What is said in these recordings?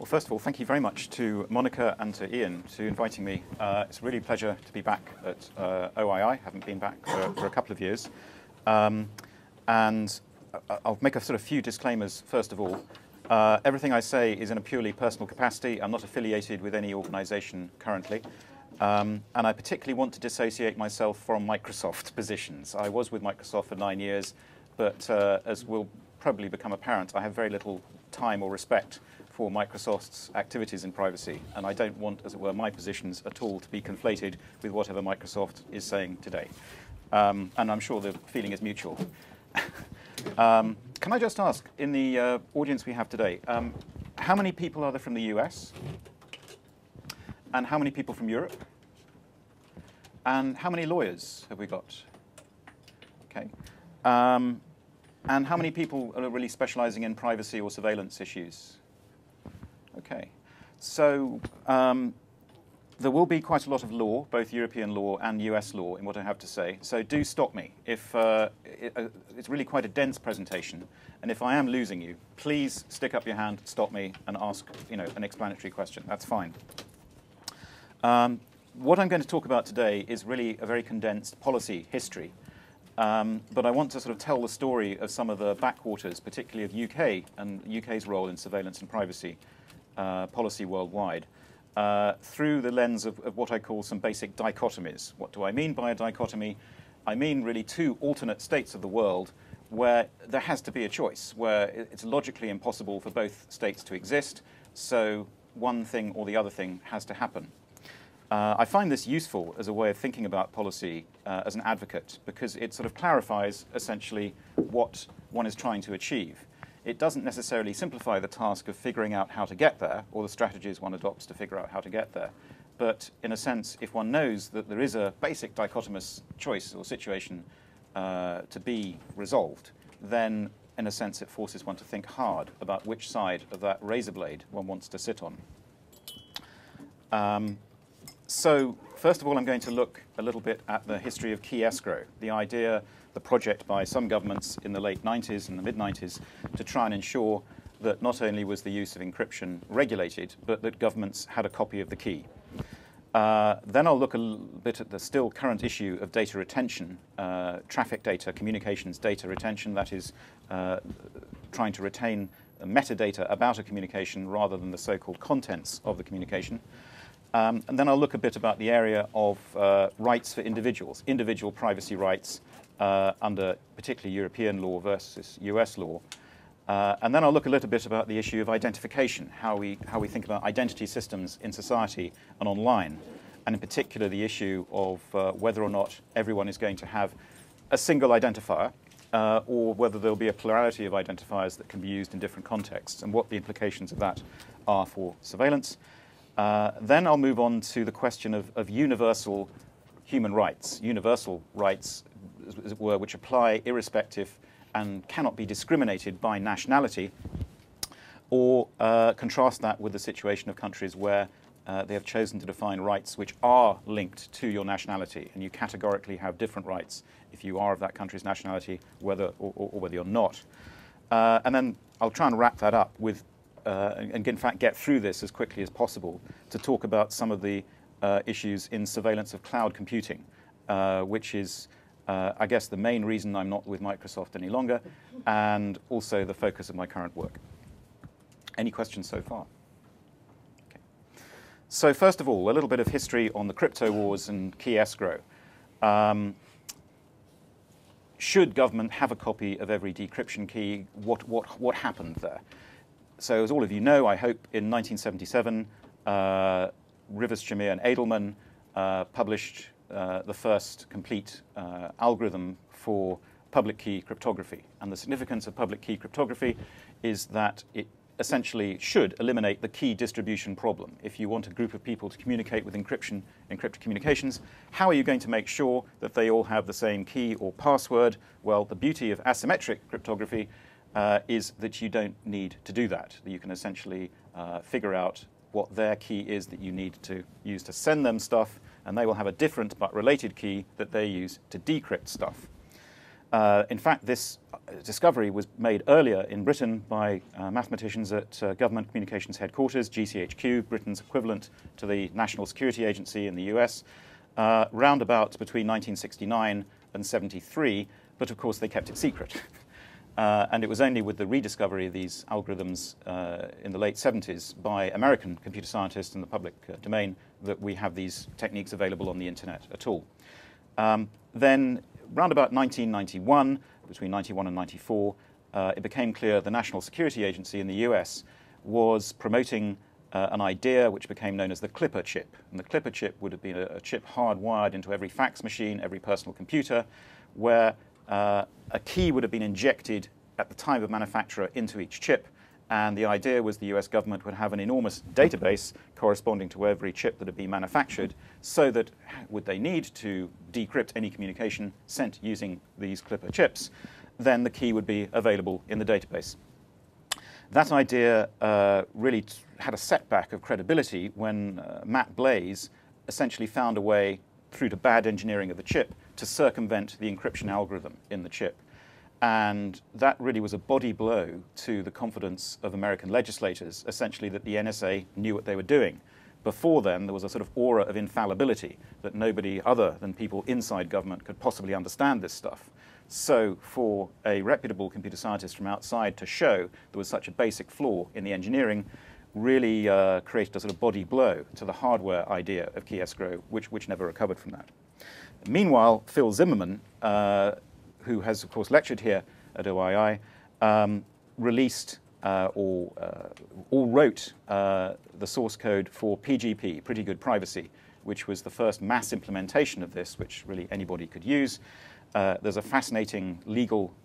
Well, first of all, thank you very much to Monica and to Ian for inviting me. It's really a pleasure to be back at OII. Haven't been back for a couple of years. And I'll make a sort of few disclaimers, first of all. Everything I say is in a purely personal capacity. I'm not affiliated with any organisation currently. And I particularly want to dissociate myself from Microsoft positions. I was with Microsoft for 9 years, but as will probably become apparent, I have very little time or respect for Microsoft's activities in privacy, and I don't want, as it were, my positions at all to be conflated with whatever Microsoft is saying today. And I'm sure the feeling is mutual. Can I just ask, in the audience we have today, how many people are there from the US? And how many people from Europe? And how many lawyers have we got? Okay. And how many people are really specializing in privacy or surveillance issues? Okay. So there will be quite a lot of law, both European law and US law, in what I have to say. So do stop me. If it's really quite a dense presentation, and if I am losing you, please stick up your hand, stop me, and ask an explanatory question. That's fine. What I'm going to talk about today is really a very condensed policy history. But I want to sort of tell the story of some of the backwaters, particularly of UK and UK's role in surveillance and privacy policy worldwide, through the lens of what I call some basic dichotomies. What do I mean by a dichotomy? I mean really two alternate states of the world where there has to be a choice, where it's logically impossible for both states to exist, so one thing or the other thing has to happen. I find this useful as a way of thinking about policy as an advocate, because it sort of clarifies essentially what one is trying to achieve. It doesn't necessarily simplify the task of figuring out how to get there, or the strategies one adopts to figure out how to get there. But in a sense, if one knows that there is a basic dichotomous choice or situation to be resolved, then in a sense it forces one to think hard about which side of that razor blade one wants to sit on. So first of all, I'm going to look a little bit at the history of key escrow, the idea, the project by some governments in the late 90s and the mid-90s to try and ensure that not only was the use of encryption regulated, but that governments had a copy of the key. Then I'll look a little bit at the still current issue of data retention, traffic data, communications data retention, that is trying to retain metadata about a communication rather than the so-called contents of the communication. And then I'll look a bit about the area of rights for individuals, individual privacy rights under particularly European law versus US law. And then I'll look a little bit about the issue of identification, how we think about identity systems in society and online, and in particular the issue of whether or not everyone is going to have a single identifier or whether there'll be a plurality of identifiers that can be used in different contexts, and what the implications of that are for surveillance. Then I'll move on to the question of universal human rights, as it were, which apply irrespective and cannot be discriminated by nationality, or contrast that with the situation of countries where they have chosen to define rights which are linked to your nationality, and you categorically have different rights if you are of that country's nationality, whether or whether you're not. And then I'll try and wrap that up with and in fact get through this as quickly as possible to talk about some of the issues in surveillance of cloud computing, which is, I guess, the main reason I'm not with Microsoft any longer, and also the focus of my current work. Any questions so far? Okay. So first of all, a little bit of history on the crypto wars and key escrow. Should government have a copy of every decryption key? What happened there? So as all of you know, I hope, in 1977, Rivers, Shamir, and Edelman published the first complete algorithm for public key cryptography. And the significance of public key cryptography is that it essentially should eliminate the key distribution problem. If you want a group of people to communicate with encrypted communications, how are you going to make sure that they all have the same key or password? Well, the beauty of asymmetric cryptography is that you don't need to do that. You can essentially figure out what their key is that you need to use to send them stuff, and they will have a different but related key that they use to decrypt stuff. In fact, this discovery was made earlier in Britain by mathematicians at Government Communications Headquarters, GCHQ, Britain's equivalent to the National Security Agency in the US, round about between 1969 and 73, but of course they kept it secret. And it was only with the rediscovery of these algorithms in the late 70s by American computer scientists in the public domain that we have these techniques available on the internet at all. Then, round about 1991, between 91 and 94, it became clear the National Security Agency in the US was promoting an idea which became known as the Clipper chip. And the Clipper chip would have been a chip hardwired into every fax machine, every personal computer, where a key would have been injected at the time of manufacture into each chip, and the idea was the US government would have an enormous database corresponding to every chip that had been manufactured, so that would they need to decrypt any communication sent using these Clipper chips, then the key would be available in the database. That idea really had a setback of credibility when Matt Blaze essentially found a way, through to bad engineering of the chip, to circumvent the encryption algorithm in the chip. And that really was a body blow to the confidence of American legislators, essentially that the NSA knew what they were doing. Before then, there was a sort of aura of infallibility that nobody other than people inside government could possibly understand this stuff. So for a reputable computer scientist from outside to show there was such a basic flaw in the engineering really created a sort of body blow to the hardware idea of key escrow, which never recovered from that. Meanwhile, Phil Zimmerman, who has, of course, lectured here at OII, released or wrote the source code for PGP, Pretty Good Privacy, which was the first mass implementation of this, which really anybody could use. There's a fascinating legal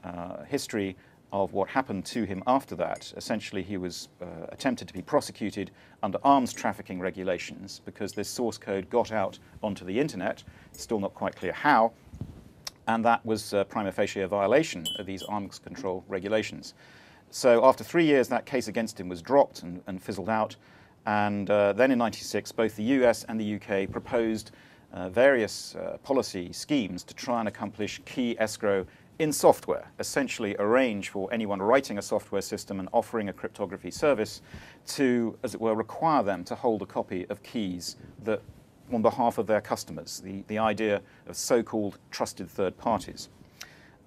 history of what happened to him after that. Essentially, he was attempted to be prosecuted under arms trafficking regulations because this source code got out onto the internet, still not quite clear how, and that was prima facie a violation of these arms control regulations. So after 3 years, that case against him was dropped and fizzled out, and then in '96, both the US and the UK proposed various policy schemes to try and accomplish key escrow in software, essentially arrange for anyone writing a software system and offering a cryptography service to, as it were, require them to hold a copy of keys that on behalf of their customers, the idea of so-called trusted third parties.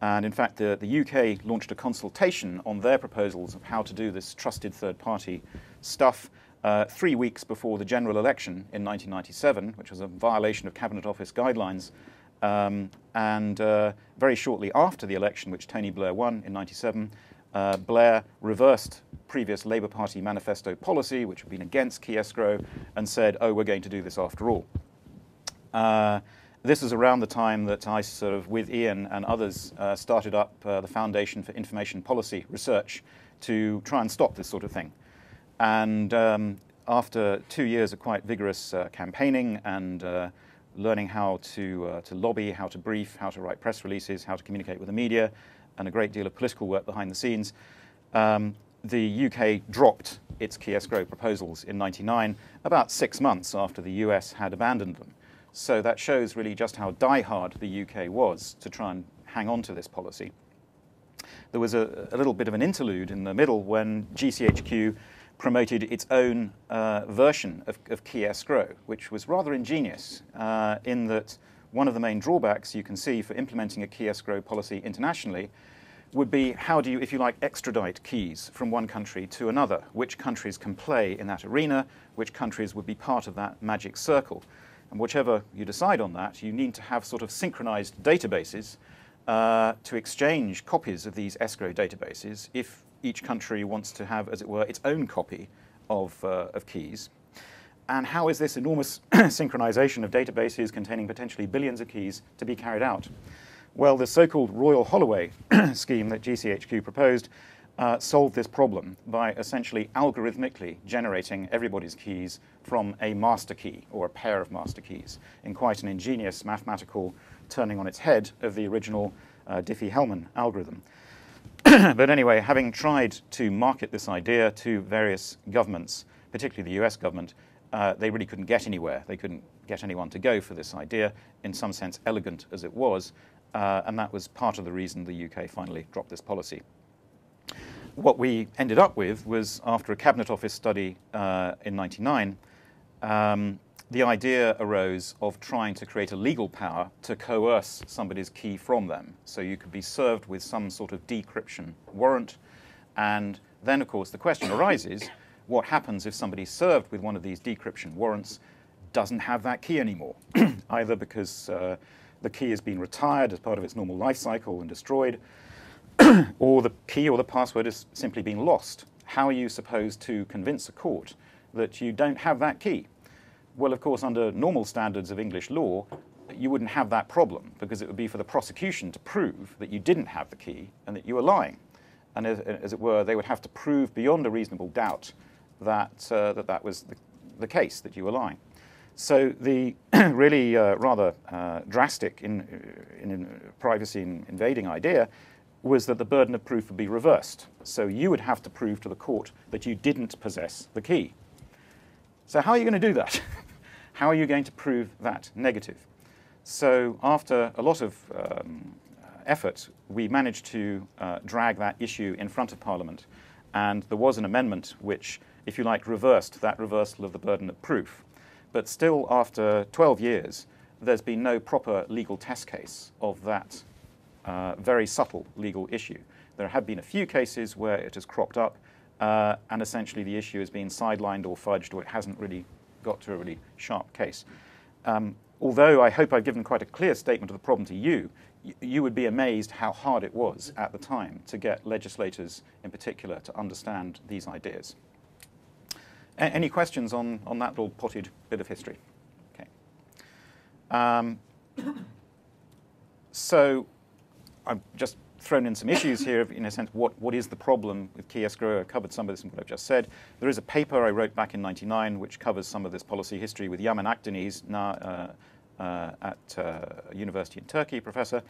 And in fact, the UK launched a consultation on their proposals of how to do this trusted third party stuff 3 weeks before the general election in 1997, which was a violation of Cabinet Office guidelines. And very shortly after the election, which Tony Blair won in '97, Blair reversed previous Labour Party manifesto policy, which had been against key escrow, and said, oh, we're going to do this after all. This was around the time that I sort of, with Ian and others, started up the Foundation for Information Policy Research to try and stop this sort of thing. And after 2 years of quite vigorous campaigning and learning how to lobby, how to brief, how to write press releases, how to communicate with the media, and a great deal of political work behind the scenes, the UK dropped its key escrow proposals in '99, about 6 months after the US had abandoned them. So that shows really just how diehard the UK was to try and hang on to this policy. There was a little bit of an interlude in the middle when GCHQ promoted its own version of key escrow, which was rather ingenious in that one of the main drawbacks you can see for implementing a key escrow policy internationally would be how do you, if you like, extradite keys from one country to another? Which countries can play in that arena? Which countries would be part of that magic circle? And whichever you decide on that, you need to have sort of synchronized databases to exchange copies of these escrow databases if each country wants to have, as it were, its own copy of keys. And how is this enormous synchronization of databases containing potentially billions of keys to be carried out? Well, the so-called Royal Holloway scheme that GCHQ proposed solved this problem by essentially algorithmically generating everybody's keys from a master key or a pair of master keys in quite an ingenious mathematical turning on its head of the original Diffie-Hellman algorithm. But anyway, having tried to market this idea to various governments, particularly the US government, they really couldn't get anywhere. They couldn't get anyone to go for this idea, in some sense elegant as it was. And that was part of the reason the UK finally dropped this policy. What we ended up with was, after a Cabinet Office study in '99, the idea arose of trying to create a legal power to coerce somebody's key from them. So you could be served with some sort of decryption warrant. And then, of course, the question arises, what happens if somebody served with one of these decryption warrants doesn't have that key anymore, either because the key has been retired as part of its normal life cycle and destroyed, or the key or the password has simply been lost. How are you supposed to convince a court that you don't have that key? Well, of course, under normal standards of English law, you wouldn't have that problem, because it would be for the prosecution to prove that you didn't have the key and that you were lying. And as it were, they would have to prove beyond a reasonable doubt that that was the case, that you were lying. So the really rather drastic in privacy invading idea was that the burden of proof would be reversed. So you would have to prove to the court that you didn't possess the key. So how are you going to do that? How are you going to prove that negative? So after a lot of effort, we managed to drag that issue in front of Parliament. And there was an amendment which, if you like, reversed that reversal of the burden of proof. But still, after 12 years, there's been no proper legal test case of that very subtle legal issue. There have been a few cases where it has cropped up, and essentially the issue has been sidelined or fudged, or it hasn't really got to a really sharp case. Although I hope I've given quite a clear statement of the problem to you, you would be amazed how hard it was at the time to get legislators in particular to understand these ideas. Any questions on that little potted bit of history? Okay. So I've just thrown in some issues here, in a sense, what is the problem with key escrow? I covered some of this in what I've just said. There is a paper I wrote back in '99 which covers some of this policy history with Yaman Akdeniz, now at a university in Turkey, professor.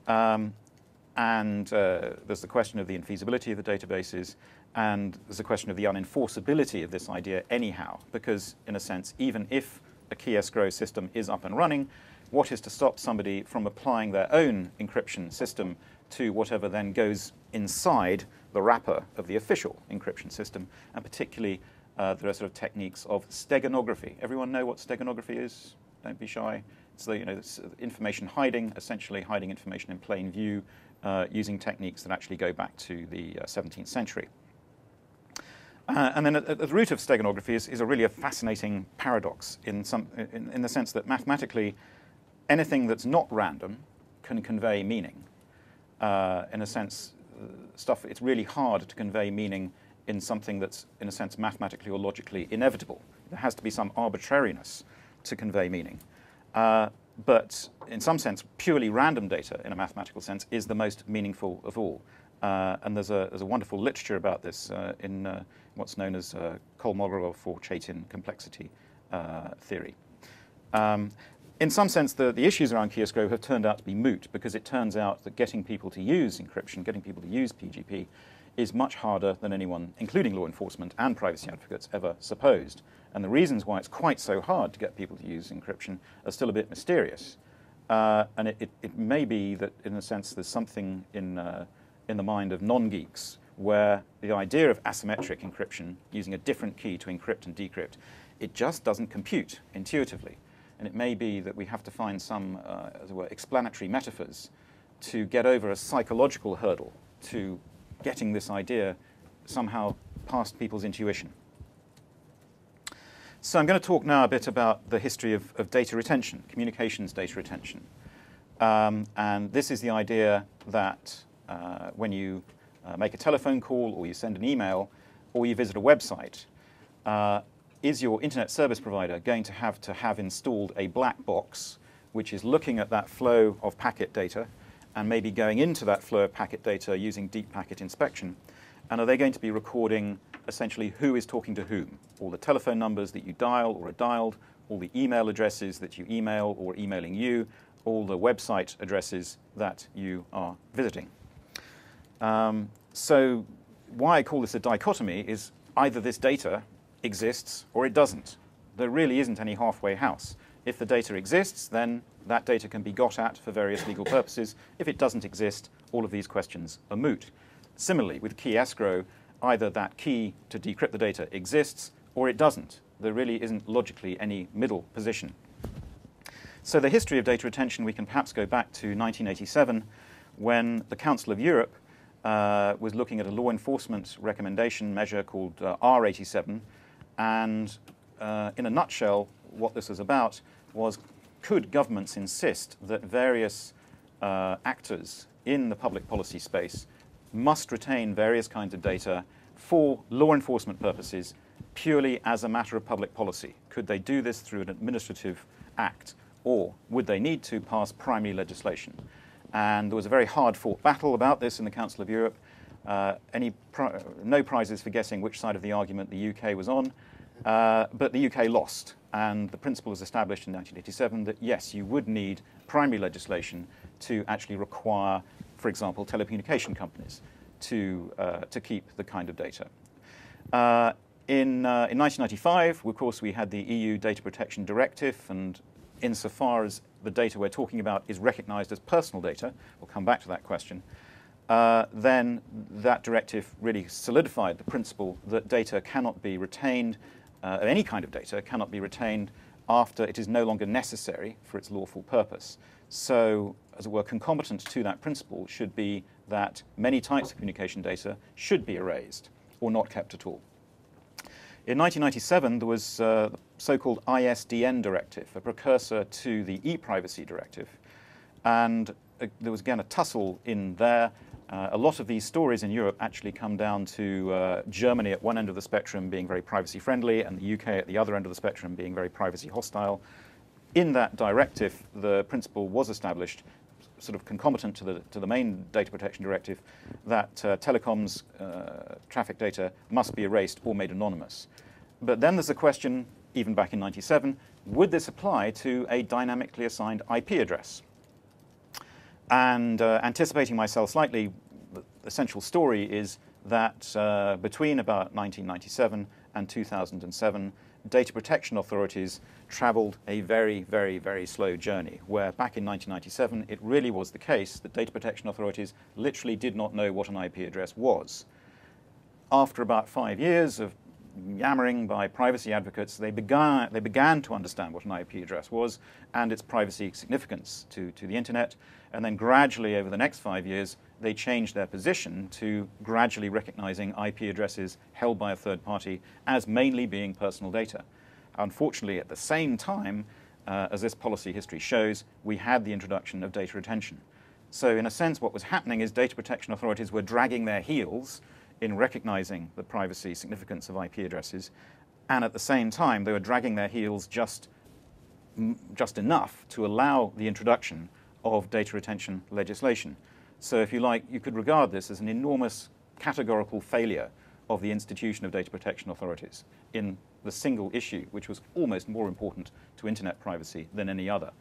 And there's the question of the infeasibility of the databases, and there's the question of the unenforceability of this idea anyhow, because in a sense, even if a key escrow system is up and running, what is to stop somebody from applying their own encryption system to whatever then goes inside the wrapper of the official encryption system? And particularly, there are sort of techniques of steganography. Everyone know what steganography is? Don't be shy. It's it's information hiding, essentially hiding information in plain view, using techniques that actually go back to the 17th century. And then at the root of steganography is a really fascinating paradox in the sense that mathematically, anything that's not random can convey meaning. In a sense, it's really hard to convey meaning in something that's, in a sense, mathematically or logically inevitable. There has to be some arbitrariness to convey meaning. But in some sense, purely random data, in a mathematical sense, is the most meaningful of all. And there's a wonderful literature about this in what's known as Kolmogorov or Chaitin complexity theory. In some sense, the issues around key escrow have turned out to be moot, because it turns out that getting people to use encryption, getting people to use PGP, is much harder than anyone, including law enforcement and privacy advocates, ever supposed. And the reasons why it's quite so hard to get people to use encryption are still a bit mysterious. And it may be that, in a sense, there's something in the mind of non-geeks where the idea of asymmetric encryption, using a different key to encrypt and decrypt, it just doesn't compute intuitively. And it may be that we have to find some, as it were, explanatory metaphors to get over a psychological hurdle to getting this idea somehow past people's intuition. So I'm going to talk now a bit about the history of data retention, communications data retention. And this is the idea that when you make a telephone call, or you send an email, or you visit a website, is your internet service provider going to have installed a black box which is looking at that flow of packet data and maybe going into that flow of packet data using deep packet inspection? And are they going to be recording essentially who is talking to whom? All the telephone numbers that you dial or are dialed, all the email addresses that you email or emailing you, all the website addresses that you are visiting. So why I call this a dichotomy is either this data exists or it doesn't. There really isn't any halfway house. If the data exists, then that data can be got at for various legal purposes. If it doesn't exist, all of these questions are moot. Similarly, with key escrow, either that key to decrypt the data exists or it doesn't. There really isn't logically any middle position. So the history of data retention, we can perhaps go back to 1987, when the Council of Europe was looking at a law enforcement recommendation measure called R87. And in a nutshell, what this was about was, could governments insist that various actors in the public policy space must retain various kinds of data for law enforcement purposes purely as a matter of public policy? Could they do this through an administrative act, or would they need to pass primary legislation? And there was a very hard-fought battle about this in the Council of Europe. No prizes for guessing which side of the argument the UK was on, but the UK lost. And the principle was established in 1987 that, yes, you would need primary legislation to actually require, for example, telecommunication companies to keep the kind of data. In 1995, of course, we had the EU Data Protection Directive, and insofar as the data we're talking about is recognized as personal data, we'll come back to that question, then that directive really solidified the principle that data cannot be retained, any kind of data cannot be retained after it is no longer necessary for its lawful purpose. So, as it were, concomitant to that principle should be that many types of communication data should be erased or not kept at all. In 1997, there was the so-called ISDN directive, a precursor to the e-privacy directive. And there was, again, a tussle in there. A lot of these stories in Europe actually come down to Germany at one end of the spectrum being very privacy-friendly and the UK at the other end of the spectrum being very privacy-hostile. In that directive, the principle was established, sort of concomitant to the main data protection directive, that telecoms traffic data must be erased or made anonymous. But then there's a question, even back in 1997, would this apply to a dynamically assigned IP address? And anticipating myself slightly, the essential story is that between about 1997 and 2007, data protection authorities traveled a very, very, very slow journey, where back in 1997, it really was the case that data protection authorities literally did not know what an IP address was. After about 5 years of yammering by privacy advocates, they began to understand what an IP address was and its privacy significance to the internet. And then gradually, over the next 5 years, they changed their position to gradually recognizing IP addresses held by a third party as mainly being personal data. Unfortunately, at the same time, as this policy history shows, we had the introduction of data retention. So in a sense, what was happening is data protection authorities were dragging their heels in recognizing the privacy significance of IP addresses, and at the same time, they were dragging their heels just enough to allow the introduction of data retention legislation. So if you like, you could regard this as an enormous categorical failure of the institution of data protection authorities in the single issue, which was almost more important to internet privacy than any other.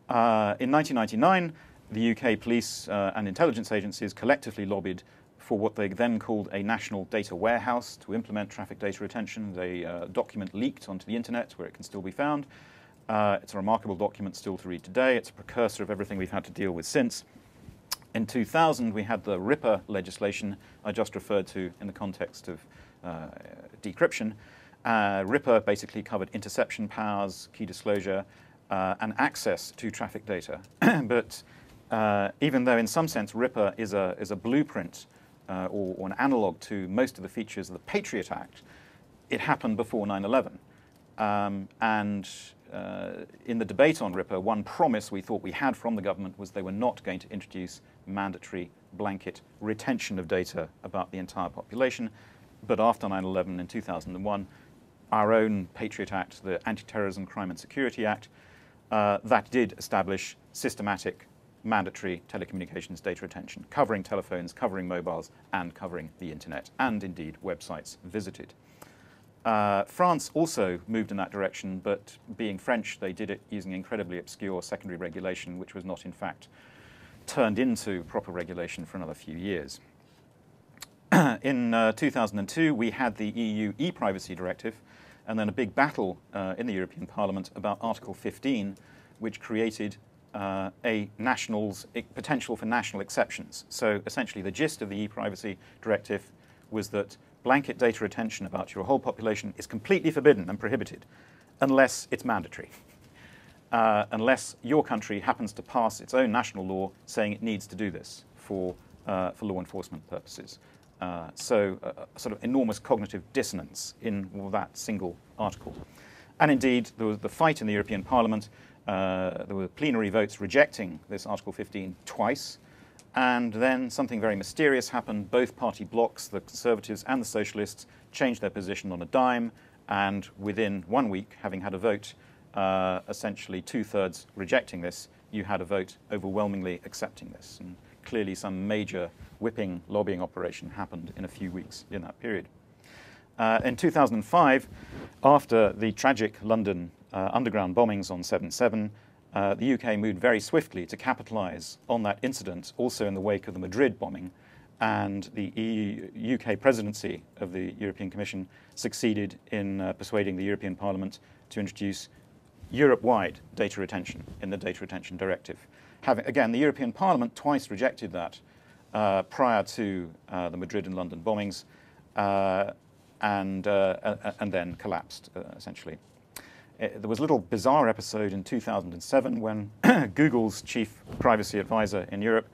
In 1999, the UK police and intelligence agencies collectively lobbied for what they then called a national data warehouse to implement traffic data retention. The document leaked onto the internet where it can still be found. It's a remarkable document still to read today. It's a precursor of everything we've had to deal with since. In 2000, we had the RIPA legislation I just referred to in the context of decryption. RIPA basically covered interception powers, key disclosure, and access to traffic data. But even though in some sense RIPA is a blueprint or an analog to most of the features of the Patriot Act, it happened before 9/11. In the debate on RIPA, one promise we thought we had from the government was they were not going to introduce mandatory blanket retention of data about the entire population. But after 9/11 in 2001, our own Patriot Act, the Anti-Terrorism, Crime and Security Act, that did establish systematic mandatory telecommunications data retention, covering telephones, covering mobiles, and covering the internet, and indeed websites visited. France also moved in that direction, but being French, they did it using incredibly obscure secondary regulation, which was not in fact turned into proper regulation for another few years. in 2002, we had the EU e-privacy directive, and then a big battle in the European Parliament about Article 15, which created a potential for national exceptions. So essentially the gist of the e-privacy directive was that blanket data retention about your whole population is completely forbidden and prohibited unless it's mandatory. Unless your country happens to pass its own national law saying it needs to do this for law enforcement purposes. So a sort of enormous cognitive dissonance in that single article. And indeed, there was the fight in the European Parliament. There were plenary votes rejecting this Article 15 twice. And then something very mysterious happened. Both party blocs, the Conservatives and the Socialists, changed their position on a dime. And within 1 week, having had a vote, essentially 2/3 rejecting this, you had a vote overwhelmingly accepting this. And clearly some major whipping lobbying operation happened in a few weeks in that period. In 2005, after the tragic London underground bombings on 7/7, the UK moved very swiftly to capitalize on that incident, also in the wake of the Madrid bombing, and the UK presidency of the European Commission succeeded in persuading the European Parliament to introduce Europe-wide data retention in the Data Retention Directive. Again, the European Parliament twice rejected that prior to the Madrid and London bombings, and then collapsed, essentially. There was a little bizarre episode in 2007 when Google's chief privacy advisor in Europe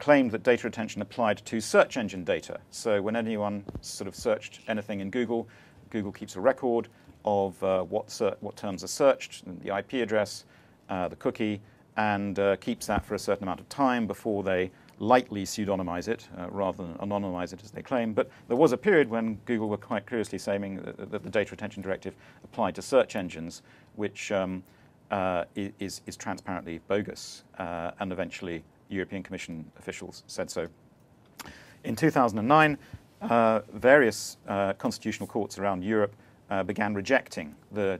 claimed that data retention applied to search engine data. So when anyone sort of searched anything in Google, Google keeps a record of what terms are searched, the IP address, the cookie, and keeps that for a certain amount of time before they lightly pseudonymize it rather than anonymize it as they claim. But there was a period when Google were quite curiously saying that the Data Retention Directive applied to search engines, which is transparently bogus, and eventually European Commission officials said so. In 2009, various constitutional courts around Europe began rejecting the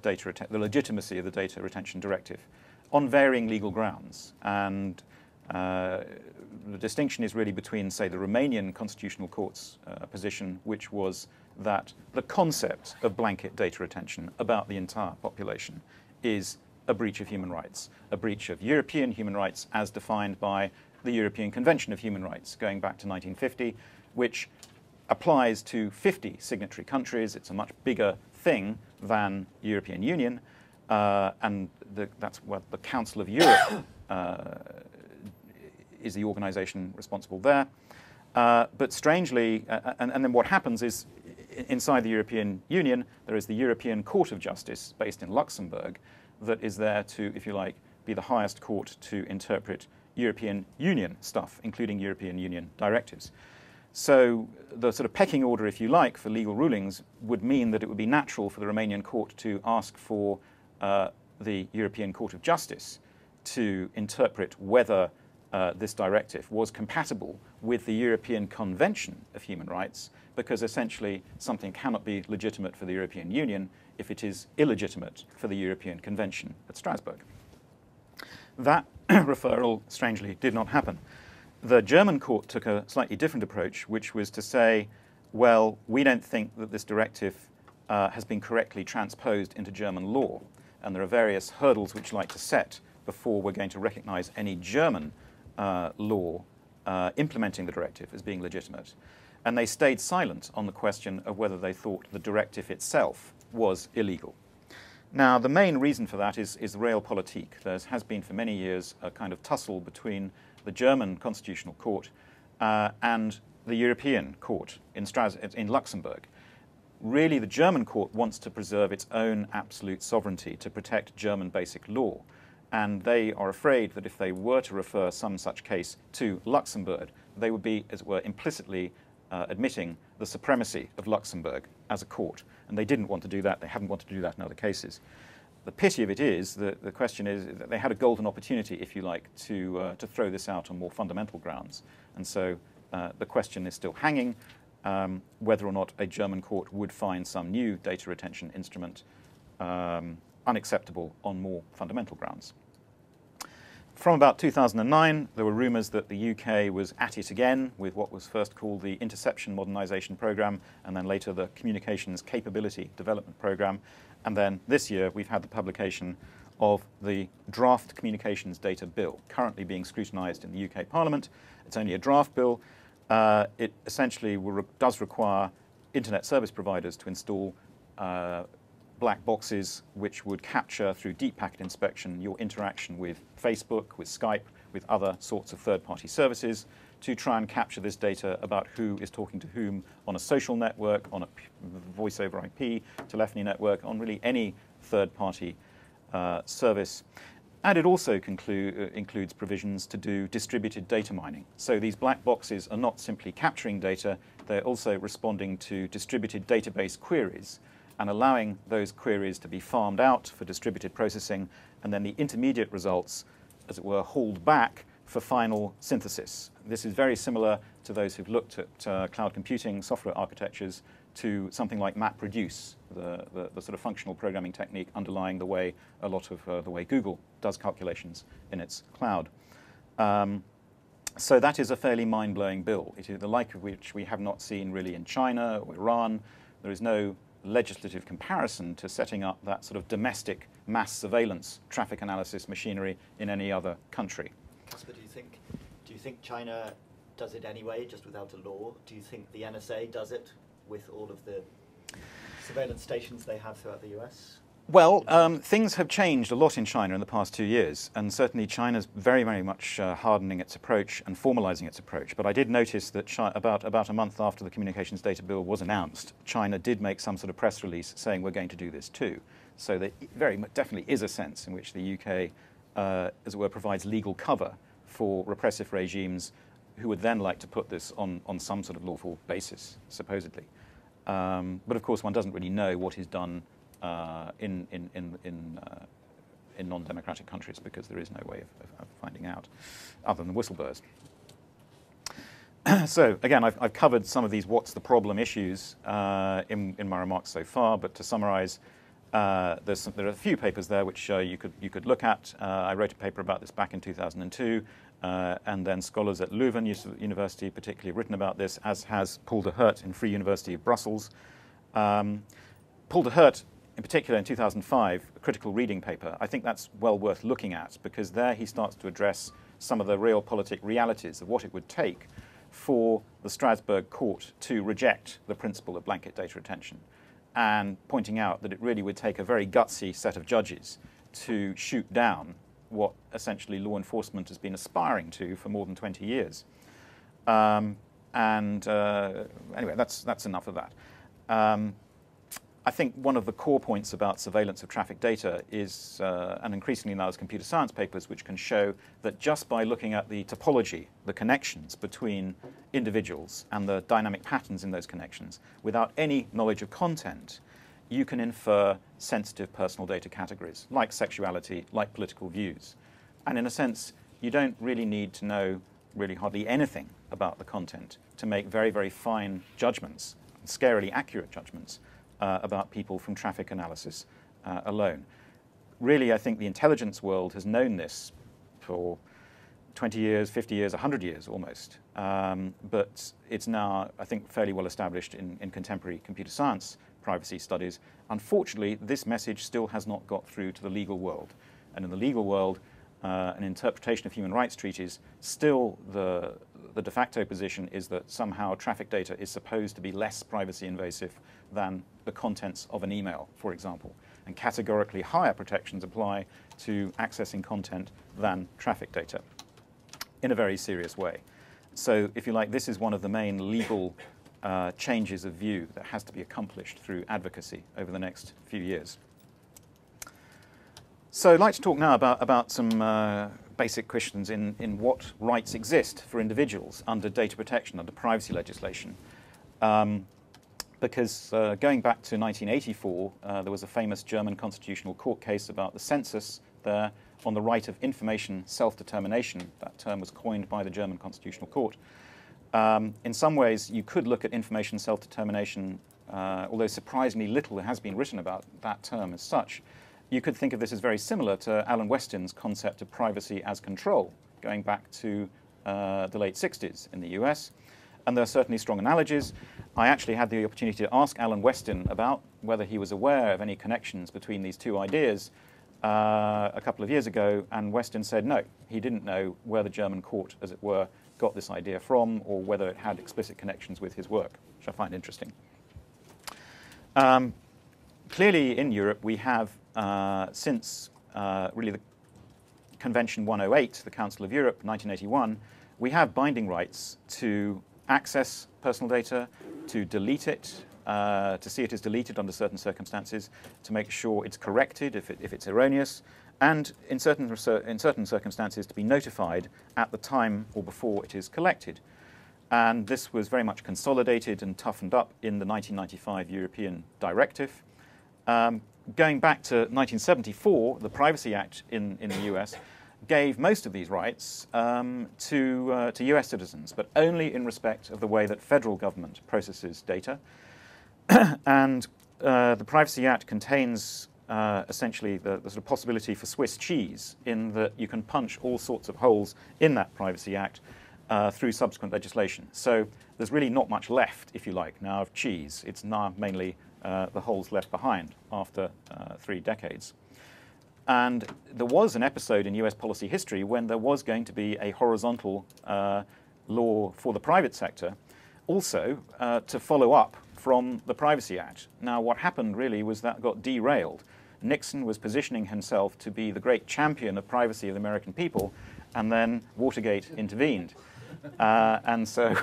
legitimacy of the Data Retention Directive on varying legal grounds. And the distinction is really between, say, the Romanian Constitutional Court's position, which was that the concept of blanket data retention about the entire population is a breach of human rights, a breach of European human rights as defined by the European Convention of Human Rights going back to 1950, which applies to 50 signatory countries. It's a much bigger thing than European Union, and that's what the Council of Europe is the organization responsible there. But strangely, and then what happens is inside the European Union, there is the European Court of Justice based in Luxembourg that is there to, if you like, be the highest court to interpret European Union stuff, including European Union directives. So the sort of pecking order, if you like, for legal rulings would mean that it would be natural for the Romanian court to ask for the European Court of Justice to interpret whether this directive was compatible with the European Convention of Human Rights, because essentially something cannot be legitimate for the European Union if it is illegitimate for the European Convention at Strasbourg. That referral, strangely, did not happen. The German court took a slightly different approach, which was to say, well, we don't think that this directive has been correctly transposed into German law, and there are various hurdles which we'd like to set before we're going to recognize any German law implementing the directive as being legitimate. And they stayed silent on the question of whether they thought the directive itself was illegal. Now, the main reason for that is realpolitik. There has been for many years a kind of tussle between the German Constitutional Court and the European Court in Luxembourg. Really, the German court wants to preserve its own absolute sovereignty to protect German basic law. And they are afraid that if they were to refer some such case to Luxembourg, they would be, as it were, implicitly admitting the supremacy of Luxembourg as a court. And they didn't want to do that. They haven't wanted to do that in other cases. The pity of it is that the question is that they had a golden opportunity, if you like, to throw this out on more fundamental grounds. And so the question is still hanging, whether or not a German court would find some new data retention instrument unacceptable on more fundamental grounds. From about 2009, there were rumours that the UK was at it again with what was first called the Interception Modernisation Programme, and then later the Communications Capability Development Programme. And then this year, we've had the publication of the Draft Communications Data Bill, currently being scrutinised in the UK Parliament. It's only a draft bill. It essentially does require internet service providers to install black boxes which would capture through deep packet inspection your interaction with Facebook, with Skype, with other sorts of third-party services to try and capture this data about who is talking to whom on a social network, on a voice over IP, telephony network, on really any third-party service. And it also includes provisions to do distributed data mining. So these black boxes are not simply capturing data, they're also responding to distributed database queries and allowing those queries to be farmed out for distributed processing, and then the intermediate results, as it were, hauled back for final synthesis. This is very similar to those who've looked at cloud computing software architectures to something like MapReduce, the sort of functional programming technique underlying the way a lot of the way Google does calculations in its cloud. So that is a fairly mind-blowing bill. It is the like of which we have not seen really in China or Iran. There is no legislative comparison to setting up that sort of domestic mass surveillance traffic analysis machinery in any other country. Caspar, do you think China does it anyway, just without a law? Do you think the NSA does it with all of the surveillance stations they have throughout the US? Well, things have changed a lot in China in the past 2 years, and certainly China's very, very much hardening its approach and formalizing its approach. But I did notice that about a month after the Communications Data Bill was announced, China did make some sort of press release saying we're going to do this too. So there definitely is a sense in which the UK, as it were, provides legal cover for repressive regimes who would then like to put this on some sort of lawful basis, supposedly. But of course, one doesn't really know what is done in non-democratic countries, because there is no way of finding out other than whistleblowers. So again, I've covered some of these what's the problem issues in my remarks so far, but to summarize, there are a few papers there which you could look at. I wrote a paper about this back in 2002, and then scholars at Leuven University particularly have written about this, as has Paul de Hurt in Free University of Brussels. Paul de Hurt, in particular in 2005, a critical reading paper, I think that's well worth looking at, because there he starts to address some of the realpolitik realities of what it would take for the Strasbourg court to reject the principle of blanket data retention, and pointing out that it really would take a very gutsy set of judges to shoot down what essentially law enforcement has been aspiring to for more than 20 years. Anyway, that's enough of that. I think one of the core points about surveillance of traffic data is, and increasingly now there's computer science papers which can show that just by looking at the topology, the connections between individuals and the dynamic patterns in those connections, without any knowledge of content, you can infer sensitive personal data categories, like sexuality, like political views. And in a sense, you don't really need to know really hardly anything about the content to make very, very fine judgments, scarily accurate judgments, about people from traffic analysis alone. Really, I think the intelligence world has known this for 20 years, 50 years, 100 years almost. But it's now, I think, fairly well established in contemporary computer science privacy studies. Unfortunately, this message still has not got through to the legal world. And in the legal world, an interpretation of human rights treaties, still the de facto position is that somehow traffic data is supposed to be less privacy invasive than the contents of an email, for example. And categorically higher protections apply to accessing content than traffic data in a very serious way. So if you like, this is one of the main legal changes of view that has to be accomplished through advocacy over the next few years. So I'd like to talk now about some basic questions in what rights exist for individuals under data protection, under privacy legislation. Because going back to 1984, there was a famous German constitutional court case about the census there on the right of information self-determination. That term was coined by the German constitutional court. In some ways, you could look at information self-determination, although surprisingly little has been written about that term as such, you could think of this as very similar to Alan Weston's concept of privacy as control, going back to the late 60s in the US. And there are certainly strong analogies. I actually had the opportunity to ask Alan Weston about whether he was aware of any connections between these two ideas a couple of years ago, and Weston said no. He didn't know where the German court, as it were, got this idea from, or whether it had explicit connections with his work, which I find interesting. Clearly, in Europe, we have, since really the Convention 108, the Council of Europe, 1981, we have binding rights to access personal data, to delete it, to see it is deleted under certain circumstances, to make sure it's corrected if it's erroneous, and in certain circumstances to be notified at the time or before it is collected. And this was very much consolidated and toughened up in the 1995 European Directive. Going back to 1974, the Privacy Act in the US gave most of these rights to US citizens, but only in respect of the way that federal government processes data. And the Privacy Act contains essentially the sort of possibility for Swiss cheese, in that you can punch all sorts of holes in that Privacy Act through subsequent legislation. So there's really not much left, if you like, now of cheese. It's now mainly the holes left behind after 3 decades. And there was an episode in US policy history when there was going to be a horizontal law for the private sector, also to follow up from the Privacy Act. Now, what happened really was that got derailed. Nixon was positioning himself to be the great champion of privacy of the American people, and then Watergate intervened. And so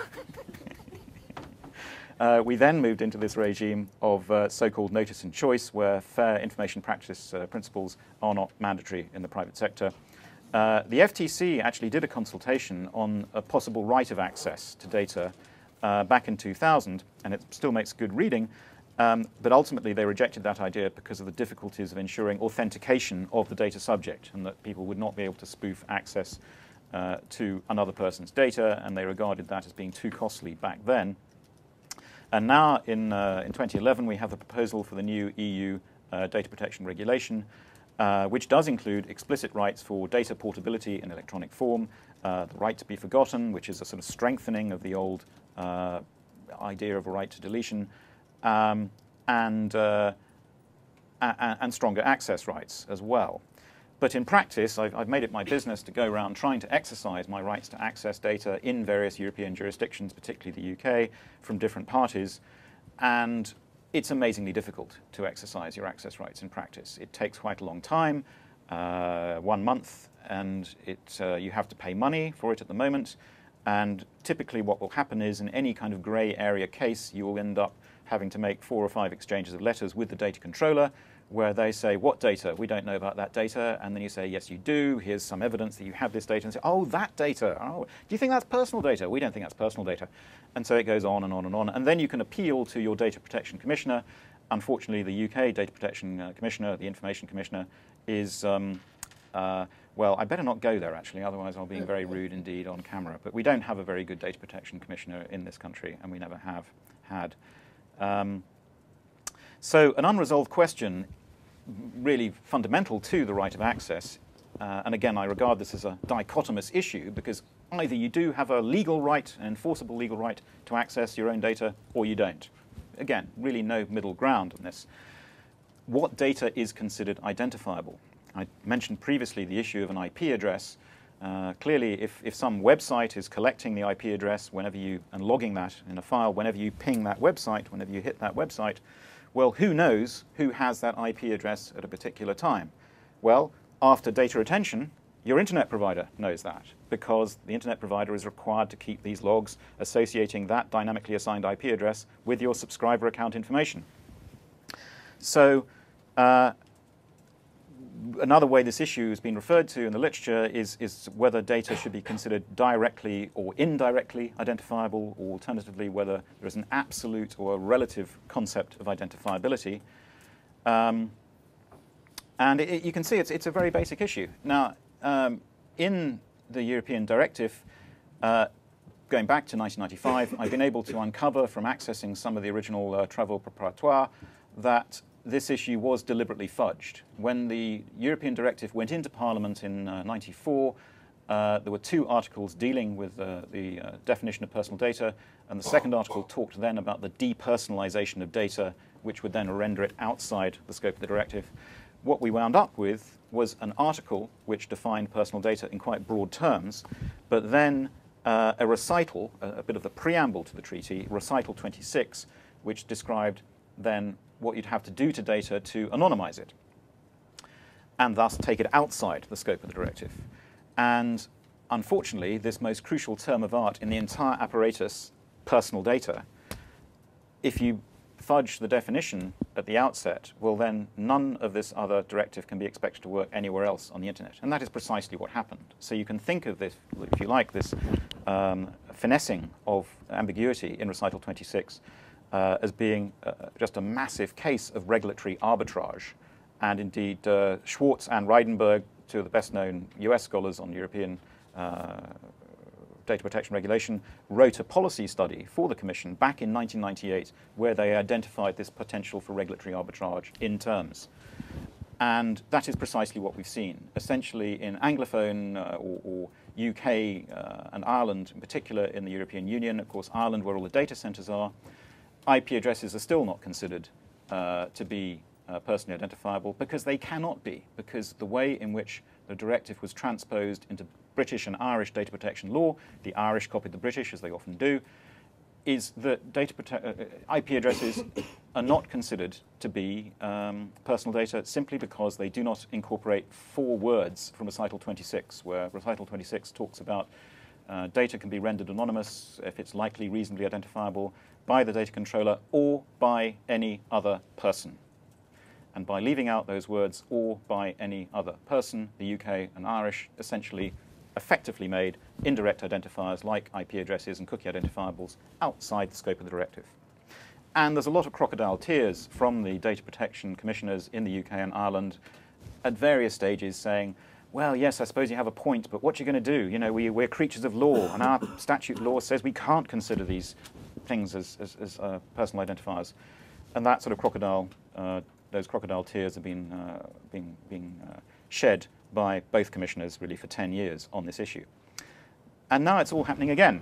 we then moved into this regime of so-called notice and choice, where fair information practice principles are not mandatory in the private sector. The FTC actually did a consultation on a possible right of access to data back in 2000, and it still makes good reading, but ultimately they rejected that idea because of the difficulties of ensuring authentication of the data subject, and that people would not be able to spoof access to another person's data, and they regarded that as being too costly back then. And now, in 2011, we have the proposal for the new EU data protection regulation, which does include explicit rights for data portability in electronic form, the right to be forgotten, which is a sort of strengthening of the old idea of a right to deletion, and stronger access rights as well. But in practice, I've made it my business to go around trying to exercise my rights to access data in various European jurisdictions, particularly the UK, from different parties. And it's amazingly difficult to exercise your access rights in practice. It takes quite a long time, 1 month, and you have to pay money for it at the moment. And typically what will happen is, in any kind of grey area case, you will end up having to make 4 or 5 exchanges of letters with the data controller, where they say, what data? We don't know about that data. And then you say, yes, you do. Here's some evidence that you have this data. And say, oh, that data. Oh, do you think that's personal data? We don't think that's personal data. And so it goes on and on and on. And then you can appeal to your data protection commissioner. Unfortunately, the UK data protection commissioner, the information commissioner, is, well, I better not go there, actually. Otherwise, I'll be very rude indeed on camera. But we don't have a very good data protection commissioner in this country, and we never have had. So an unresolved question, really fundamental to the right of access, and again, I regard this as a dichotomous issue, because either you do have a legal right, an enforceable legal right to access your own data, or you don't. Again, really no middle ground on this. What data is considered identifiable? I mentioned previously the issue of an IP address. Clearly, if some website is collecting the IP address and logging that in a file, whenever you ping that website, whenever you hit that website, well, who knows who has that IP address at a particular time? Well, after data retention, your internet provider knows that, because the internet provider is required to keep these logs associating that dynamically assigned IP address with your subscriber account information. So another way this issue has been referred to in the literature is whether data should be considered directly or indirectly identifiable, or alternatively whether there is an absolute or a relative concept of identifiability. And you can see it's a very basic issue. Now, in the European Directive, going back to 1995, I've been able to uncover from accessing some of the original travaux préparatoires that this issue was deliberately fudged. When the European directive went into Parliament in '94, there were 2 articles dealing with the definition of personal data, and the second article talked then about the depersonalization of data, which would then render it outside the scope of the directive. What we wound up with was an article which defined personal data in quite broad terms, but then a recital, a bit of the preamble to the treaty, recital 26, which described then what you'd have to do to data to anonymize it, and thus take it outside the scope of the directive. And unfortunately, this most crucial term of art in the entire apparatus, personal data, if you fudge the definition at the outset, well then none of this other directive can be expected to work anywhere else on the internet. And that is precisely what happened. So you can think of this, if you like, this finessing of ambiguity in recital 26 as being just a massive case of regulatory arbitrage. And indeed, Schwartz and Reidenberg, 2 of the best-known US scholars on European data protection regulation, wrote a policy study for the Commission back in 1998 where they identified this potential for regulatory arbitrage in terms. And that is precisely what we've seen. Essentially, in Anglophone or UK and Ireland, in particular in the European Union, of course, Ireland, where all the data centers are, IP addresses are still not considered to be personally identifiable because they cannot be, because the way in which the directive was transposed into British and Irish data protection law, the Irish copied the British, as they often do, is that IP addresses are not considered to be personal data simply because they do not incorporate 4 words from recital 26, where recital 26 talks about data can be rendered anonymous if it's likely reasonably identifiable by the data controller or by any other person. And by leaving out those words, or by any other person, the UK and Irish essentially effectively made indirect identifiers like IP addresses and cookie identifiables outside the scope of the directive. And there's a lot of crocodile tears from the data protection commissioners in the UK and Ireland at various stages saying, well, yes, I suppose you have a point, but what are you going to do? You know, we're creatures of law, and our statute law says we can't consider these things as personal identifiers. And that sort of those crocodile tears have been shed by both commissioners really for 10 years on this issue. And now it's all happening again.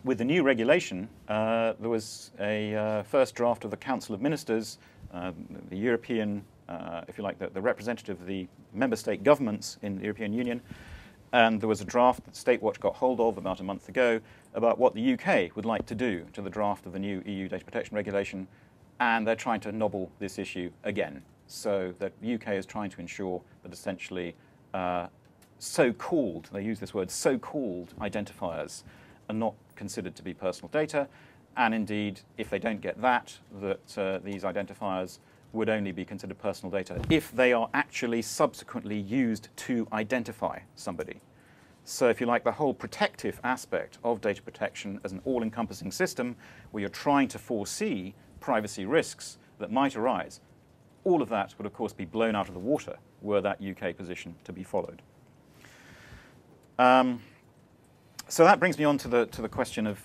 With the new regulation, there was a first draft of the Council of Ministers, the European, if you like, the representative of the member state governments in the European Union, and there was a draft that Statewatch got hold of about a month ago about what the UK would like to do to the draft of the new EU data protection regulation, and they're trying to nobble this issue again. So that the UK is trying to ensure that essentially so-called, they use this word, so-called identifiers are not considered to be personal data, and indeed, if they don't get that, that these identifiers would only be considered personal data if they are actually subsequently used to identify somebody. So if you like, the whole protective aspect of data protection as an all-encompassing system where you're trying to foresee privacy risks that might arise, all of that would, of course, be blown out of the water were that UK position to be followed. So that brings me on to the question of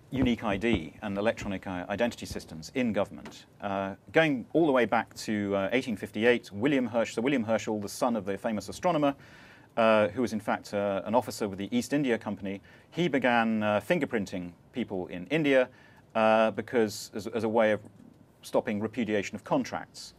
unique ID and electronic identity systems in government. Going all the way back to 1858, Sir William Herschel, the son of the famous astronomer, who was in fact an officer with the East India Company, he began fingerprinting people in India because as a way of stopping repudiation of contracts.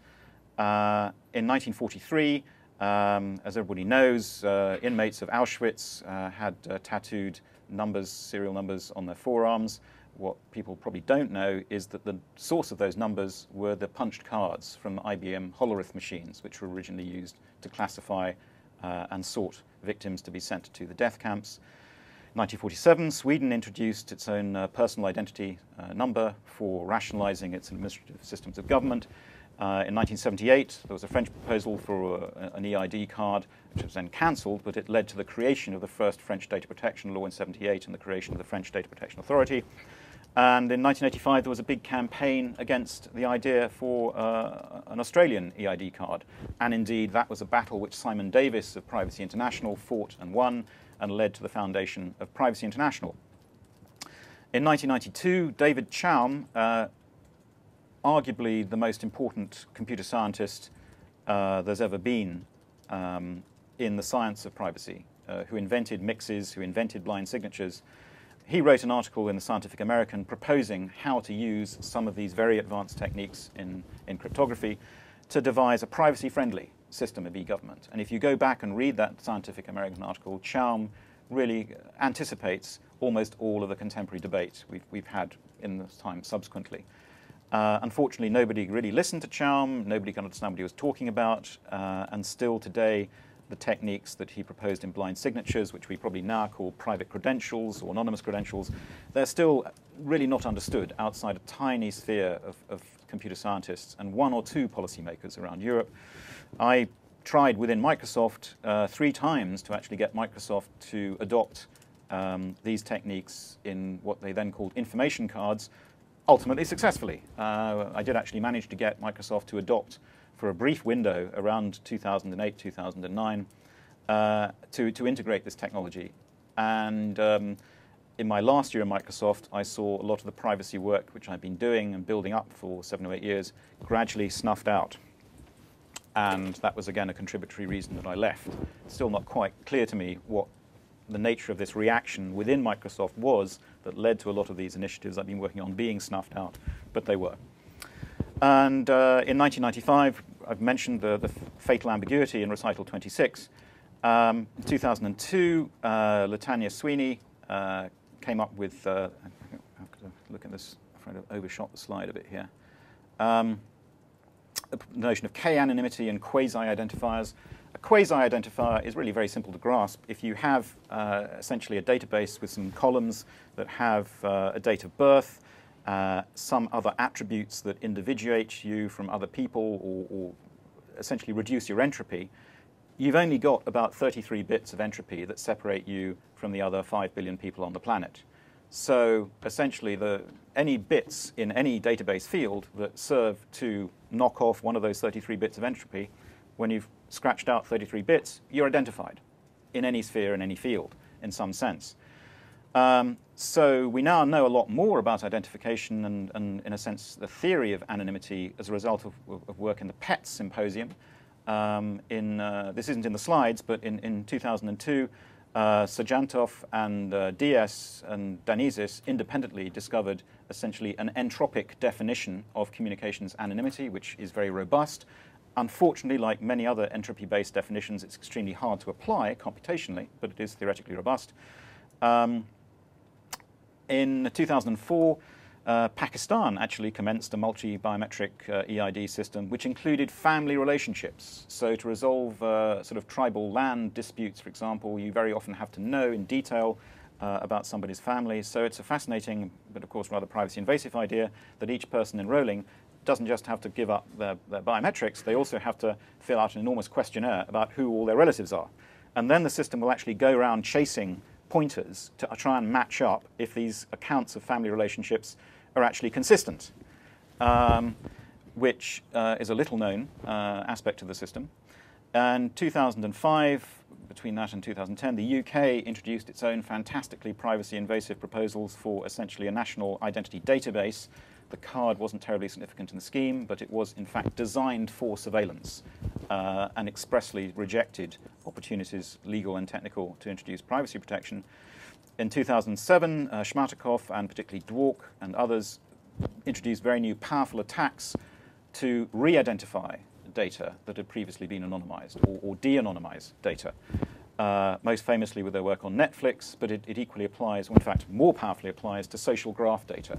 In 1943, as everybody knows, inmates of Auschwitz had tattooed numbers, serial numbers on their forearms. What people probably don't know is that the source of those numbers were the punched cards from IBM Hollerith machines, which were originally used to classify and sort victims to be sent to the death camps. In 1947, Sweden introduced its own personal identity number for rationalizing its administrative systems of government. In 1978, there was a French proposal for an EID card, which was then cancelled, but it led to the creation of the first French data protection law in 1978 and the creation of the French Data Protection Authority. And in 1985, there was a big campaign against the idea for an Australian EID card. And indeed, that was a battle which Simon Davis of Privacy International fought and won and led to the foundation of Privacy International. In 1992, David Chaum, arguably the most important computer scientist there's ever been in the science of privacy, who invented mixes, who invented blind signatures. He wrote an article in the Scientific American proposing how to use some of these very advanced techniques in cryptography to devise a privacy-friendly system of e-government. And if you go back and read that Scientific American article, Chaum really anticipates almost all of the contemporary debate we've had in the time subsequently. Unfortunately, nobody really listened to Chaum, nobody could understand what he was talking about, and still today, the techniques that he proposed in blind signatures, which we probably now call private credentials or anonymous credentials, they're still really not understood outside a tiny sphere of computer scientists and one or two policymakers around Europe. I tried within Microsoft 3 times to actually get Microsoft to adopt these techniques in what they then called information cards, ultimately successfully. I did actually manage to get Microsoft to adopt, for a brief window around 2008, 2009, to integrate this technology. And in my last year at Microsoft, I saw a lot of the privacy work which I've been doing and building up for 7 or 8 years gradually snuffed out. And that was, again, a contributory reason that I left. It's still not quite clear to me what the nature of this reaction within Microsoft was that led to a lot of these initiatives I've been working on being snuffed out, but they were. And in 1995, I've mentioned the fatal ambiguity in recital 26. In 2002, Latanya Sweeney came up with, I have to look at this, I'm afraid I've overshot the slide a bit here. The notion of k-anonymity and quasi-identifiers. A quasi-identifier is really very simple to grasp. If you have essentially a database with some columns that have a date of birth, some other attributes that individuate you from other people or essentially reduce your entropy, you've only got about 33 bits of entropy that separate you from the other 5 billion people on the planet. So essentially, any bits in any database field that serve to knock off one of those 33 bits of entropy, when you've scratched out 33 bits, you're identified in any sphere, in any field, in some sense. So we now know a lot more about identification and in a sense, the theory of anonymity as a result of work in the PETS Symposium. This isn't in the slides, but in 2002, Sargentov and Diaz and Danizis independently discovered essentially an entropic definition of communications anonymity, which is very robust. Unfortunately, like many other entropy-based definitions, it's extremely hard to apply computationally, but it is theoretically robust. In 2004, Pakistan actually commenced a multi-biometric EID system, which included family relationships. So to resolve sort of tribal land disputes, for example, you very often have to know in detail about somebody's family. So it's a fascinating, but of course rather privacy-invasive idea that each person enrolling doesn't just have to give up their biometrics, they also have to fill out an enormous questionnaire about who all their relatives are. And then the system will actually go around chasing pointers to try and match up if these accounts of family relationships are actually consistent, which is a little-known aspect of the system. And 2005, between that and 2010, the UK introduced its own fantastically privacy-invasive proposals for essentially a national identity database. The card wasn't terribly significant in the scheme, but it was, in fact, designed for surveillance and expressly rejected opportunities, legal and technical, to introduce privacy protection. In 2007, Shmatakov and particularly Dwork and others introduced very new powerful attacks to re-identify data that had previously been anonymized or de-anonymize data. Most famously with their work on Netflix, but it equally applies, or in fact more powerfully applies, to social graph data.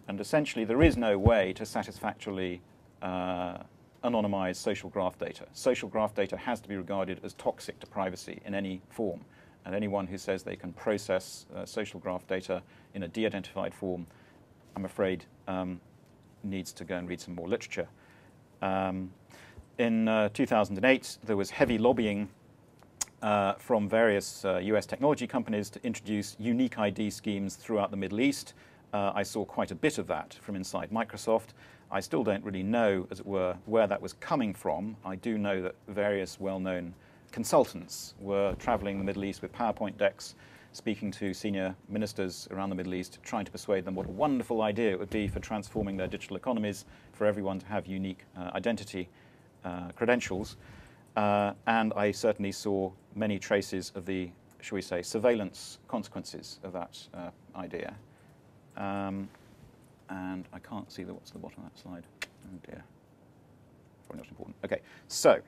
And essentially, there is no way to satisfactorily anonymize social graph data. Social graph data has to be regarded as toxic to privacy in any form. And anyone who says they can process social graph data in a de-identified form, I'm afraid, needs to go and read some more literature. In 2008, there was heavy lobbying from various US technology companies to introduce unique ID schemes throughout the Middle East. I saw quite a bit of that from inside Microsoft. I still don't really know, as it were, where that was coming from. I do know that various well-known consultants were traveling the Middle East with PowerPoint decks speaking to senior ministers around the Middle East, trying to persuade them what a wonderful idea it would be for transforming their digital economies, for everyone to have unique identity credentials. And I certainly saw many traces of the, shall we say, surveillance consequences of that idea. And I can't see what's the bottom of that slide. Oh dear. Probably not important. Okay, so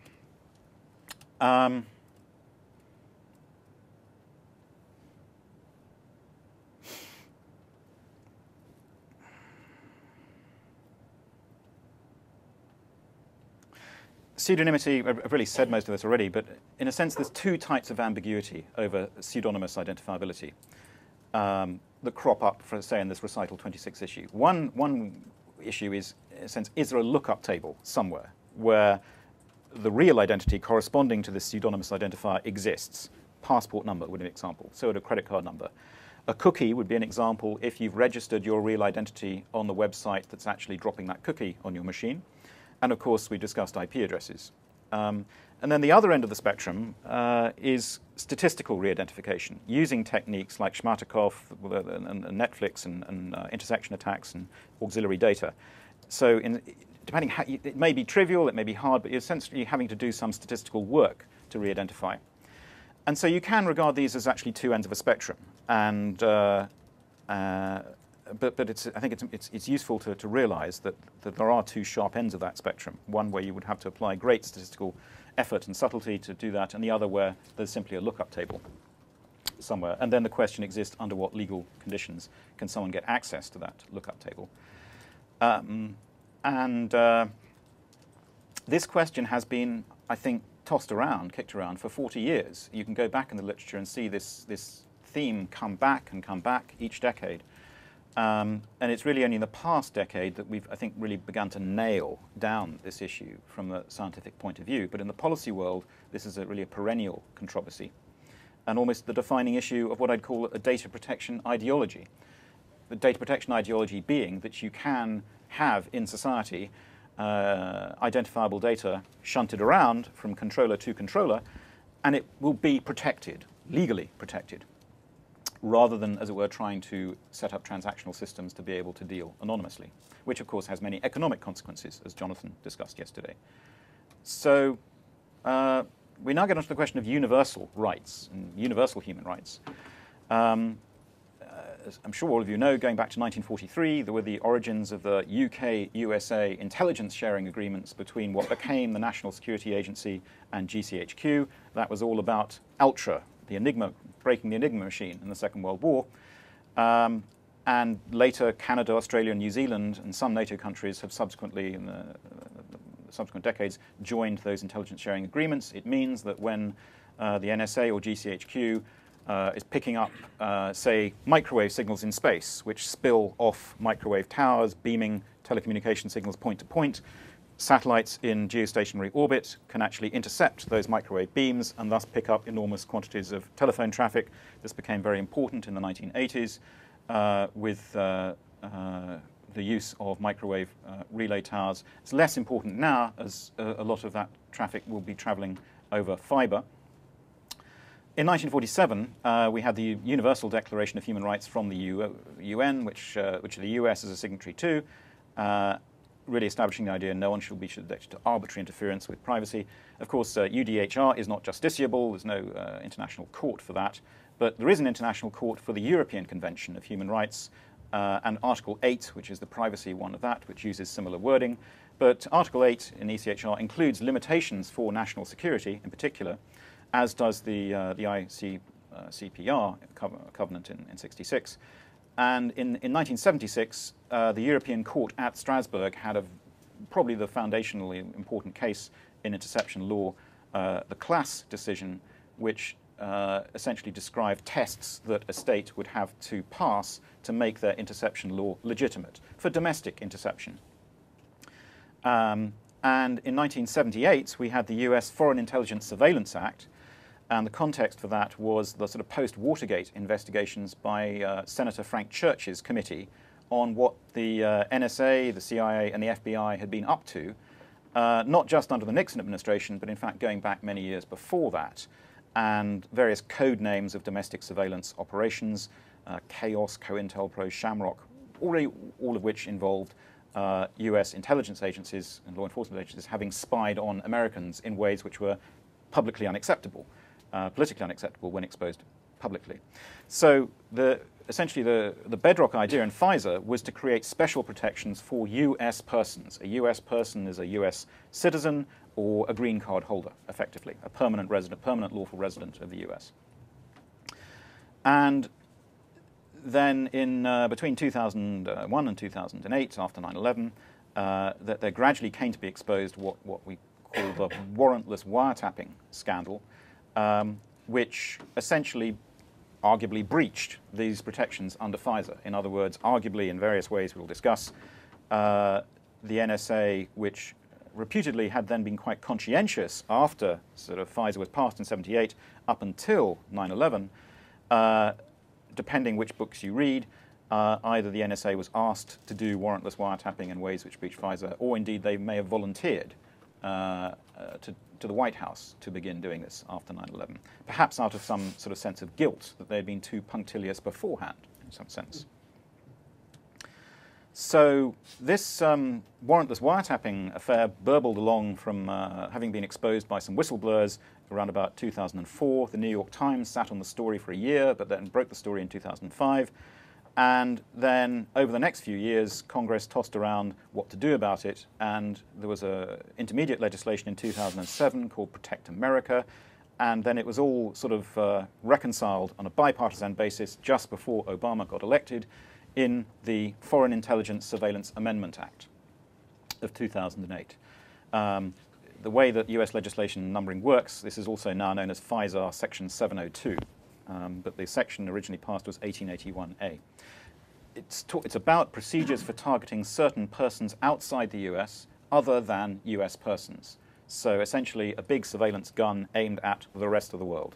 pseudonymity, I've really said most of this already, but in a sense there's two types of ambiguity over pseudonymous identifiability that crop up, for, say, in this recital 26 issue. One issue is, in a sense, is there a lookup table somewhere where the real identity corresponding to this pseudonymous identifier exists? Passport number would be an example, so would a credit card number. A cookie would be an example if you've registered your real identity on the website that's actually dropping that cookie on your machine. And of course, we discussed IP addresses. And then the other end of the spectrum is statistical re-identification, using techniques like Schmartikov and Netflix and intersection attacks and auxiliary data. So depending how, it may be trivial, it may be hard, but you're essentially having to do some statistical work to re-identify. And so you can regard these as actually two ends of a spectrum. And but I think it's useful to realize that there are two sharp ends of that spectrum. One where you would have to apply great statistical effort and subtlety to do that, and the other where there's simply a lookup table somewhere. And then the question exists, under what legal conditions can someone get access to that lookup table? This question has been, I think, tossed around, kicked around for 40 years. You can go back in the literature and see this theme come back each decade. And it's really only in the past decade that we've, I think, really begun to nail down this issue from a scientific point of view. But in the policy world, this is really a perennial controversy, and almost the defining issue of what I'd call a data protection ideology. The data protection ideology being that you can have in society identifiable data shunted around from controller to controller, and it will be protected, legally protected, rather than, as it were, trying to set up transactional systems to be able to deal anonymously, which of course has many economic consequences, as Jonathan discussed yesterday. So we now get onto the question of universal rights and universal human rights. As I'm sure all of you know, going back to 1943, there were the origins of the UK-USA intelligence sharing agreements between what became the National Security Agency and GCHQ. That was all about Ultra, the Enigma, breaking the Enigma machine in the Second World War. And later, Canada, Australia, and New Zealand, and some NATO countries have subsequently, in the subsequent decades, joined those intelligence sharing agreements. It means that when the NSA or GCHQ is picking up, say, microwave signals in space, which spill off microwave towers, beaming telecommunication signals point to point, satellites in geostationary orbit can actually intercept those microwave beams and thus pick up enormous quantities of telephone traffic. This became very important in the 1980s with the use of microwave relay towers. It's less important now, as a lot of that traffic will be traveling over fiber. In 1947, we had the Universal Declaration of Human Rights from the UN, which the US is a signatory to, really establishing the idea no one should be subjected to arbitrary interference with privacy. Of course, UDHR is not justiciable. There's no international court for that. But there is an international court for the European Convention of Human Rights, and Article 8, which is the privacy one of that, which uses similar wording. But Article 8 in ECHR includes limitations for national security in particular, as does the ICCPR covenant in 66. And in 1976, the European Court at Strasbourg had probably the foundationally important case in interception law, the Class decision, which essentially described tests that a state would have to pass to make their interception law legitimate for domestic interception. And in 1978, we had the US Foreign Intelligence Surveillance Act, and the context for that was the sort of post-Watergate investigations by Senator Frank Church's committee on what the NSA, the CIA, and the FBI had been up to, not just under the Nixon administration, but in fact going back many years before that. and various code names of domestic surveillance operations, Chaos, COINTELPRO, Shamrock, all of which involved US intelligence agencies and law enforcement agencies having spied on Americans in ways which were publicly unacceptable, politically unacceptable when exposed publicly. So essentially the bedrock idea in FISA was to create special protections for US persons. A US person is a US citizen or a green card holder, effectively, a permanent resident, permanent lawful resident of the US. And then in between 2001 and 2008, after 9/11, that there gradually came to be exposed what we call the warrantless wiretapping scandal, which essentially arguably breached these protections under FISA. In other words, arguably in various ways we'll discuss, the NSA, which reputedly had then been quite conscientious after sort of FISA was passed in 78 up until 9/11, depending which books you read, either the NSA was asked to do warrantless wiretapping in ways which breach FISA, or indeed they may have volunteered to the White House to begin doing this after 9/11, perhaps out of some sort of sense of guilt that they had been too punctilious beforehand, in some sense. So this warrantless wiretapping affair burbled along from having been exposed by some whistleblowers around about 2004. The New York Times sat on the story for a year, but then broke the story in 2005. And then over the next few years, Congress tossed around what to do about it, and there was an intermediate legislation in 2007 called Protect America, and then it was all sort of reconciled on a bipartisan basis just before Obama got elected in the Foreign Intelligence Surveillance Amendment Act of 2008. The way that US legislation numbering works, this is also now known as FISA Section 702. But the section originally passed was 1881A. It's about procedures for targeting certain persons outside the US other than US persons. So essentially a big surveillance gun aimed at the rest of the world.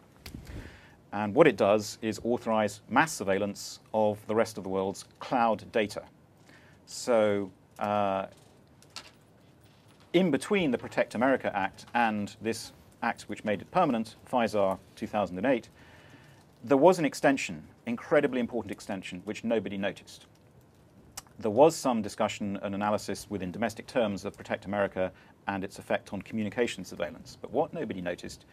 And what it does is authorize mass surveillance of the rest of the world's cloud data. So in between the Protect America Act and this act which made it permanent, FISA 2008, there was an extension, incredibly important extension, which nobody noticed. There was some discussion and analysis within domestic terms of Protect America and its effect on communication surveillance. But what nobody noticed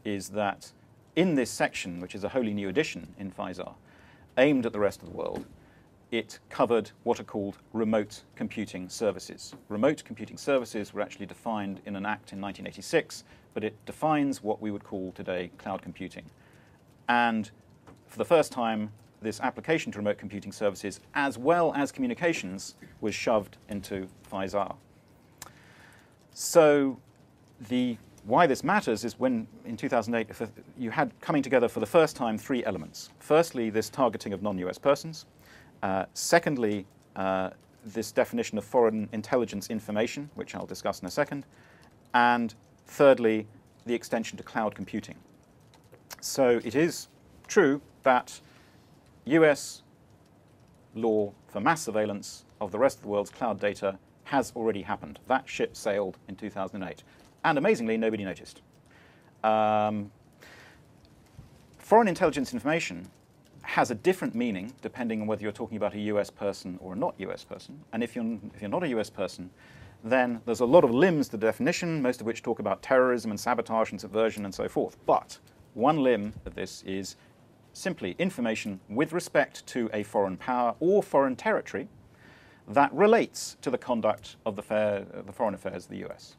is that in this section, which is a wholly new addition in FISA, aimed at the rest of the world, it covered what are called remote computing services. Remote computing services were actually defined in an act in 1986, but it defines what we would call today cloud computing. And for the first time, this application to remote computing services, as well as communications, was shoved into FISA. So why this matters is when, in 2008, you had coming together for the first time three elements. Firstly, this targeting of non-US persons. Secondly, this definition of foreign intelligence information, which I'll discuss in a second. And thirdly, the extension to cloud computing. So it is true that US law for mass surveillance of the rest of the world's cloud data has already happened. That ship sailed in 2008. And amazingly, nobody noticed. Foreign intelligence information has a different meaning depending on whether you're talking about a US person or a not US person. And if you're not a US person, then there's a lot of limbs to the definition, most of which talk about terrorism and sabotage and subversion and so forth. But one limb of this is simply information with respect to a foreign power or foreign territory that relates to the conduct of the foreign affairs of the US.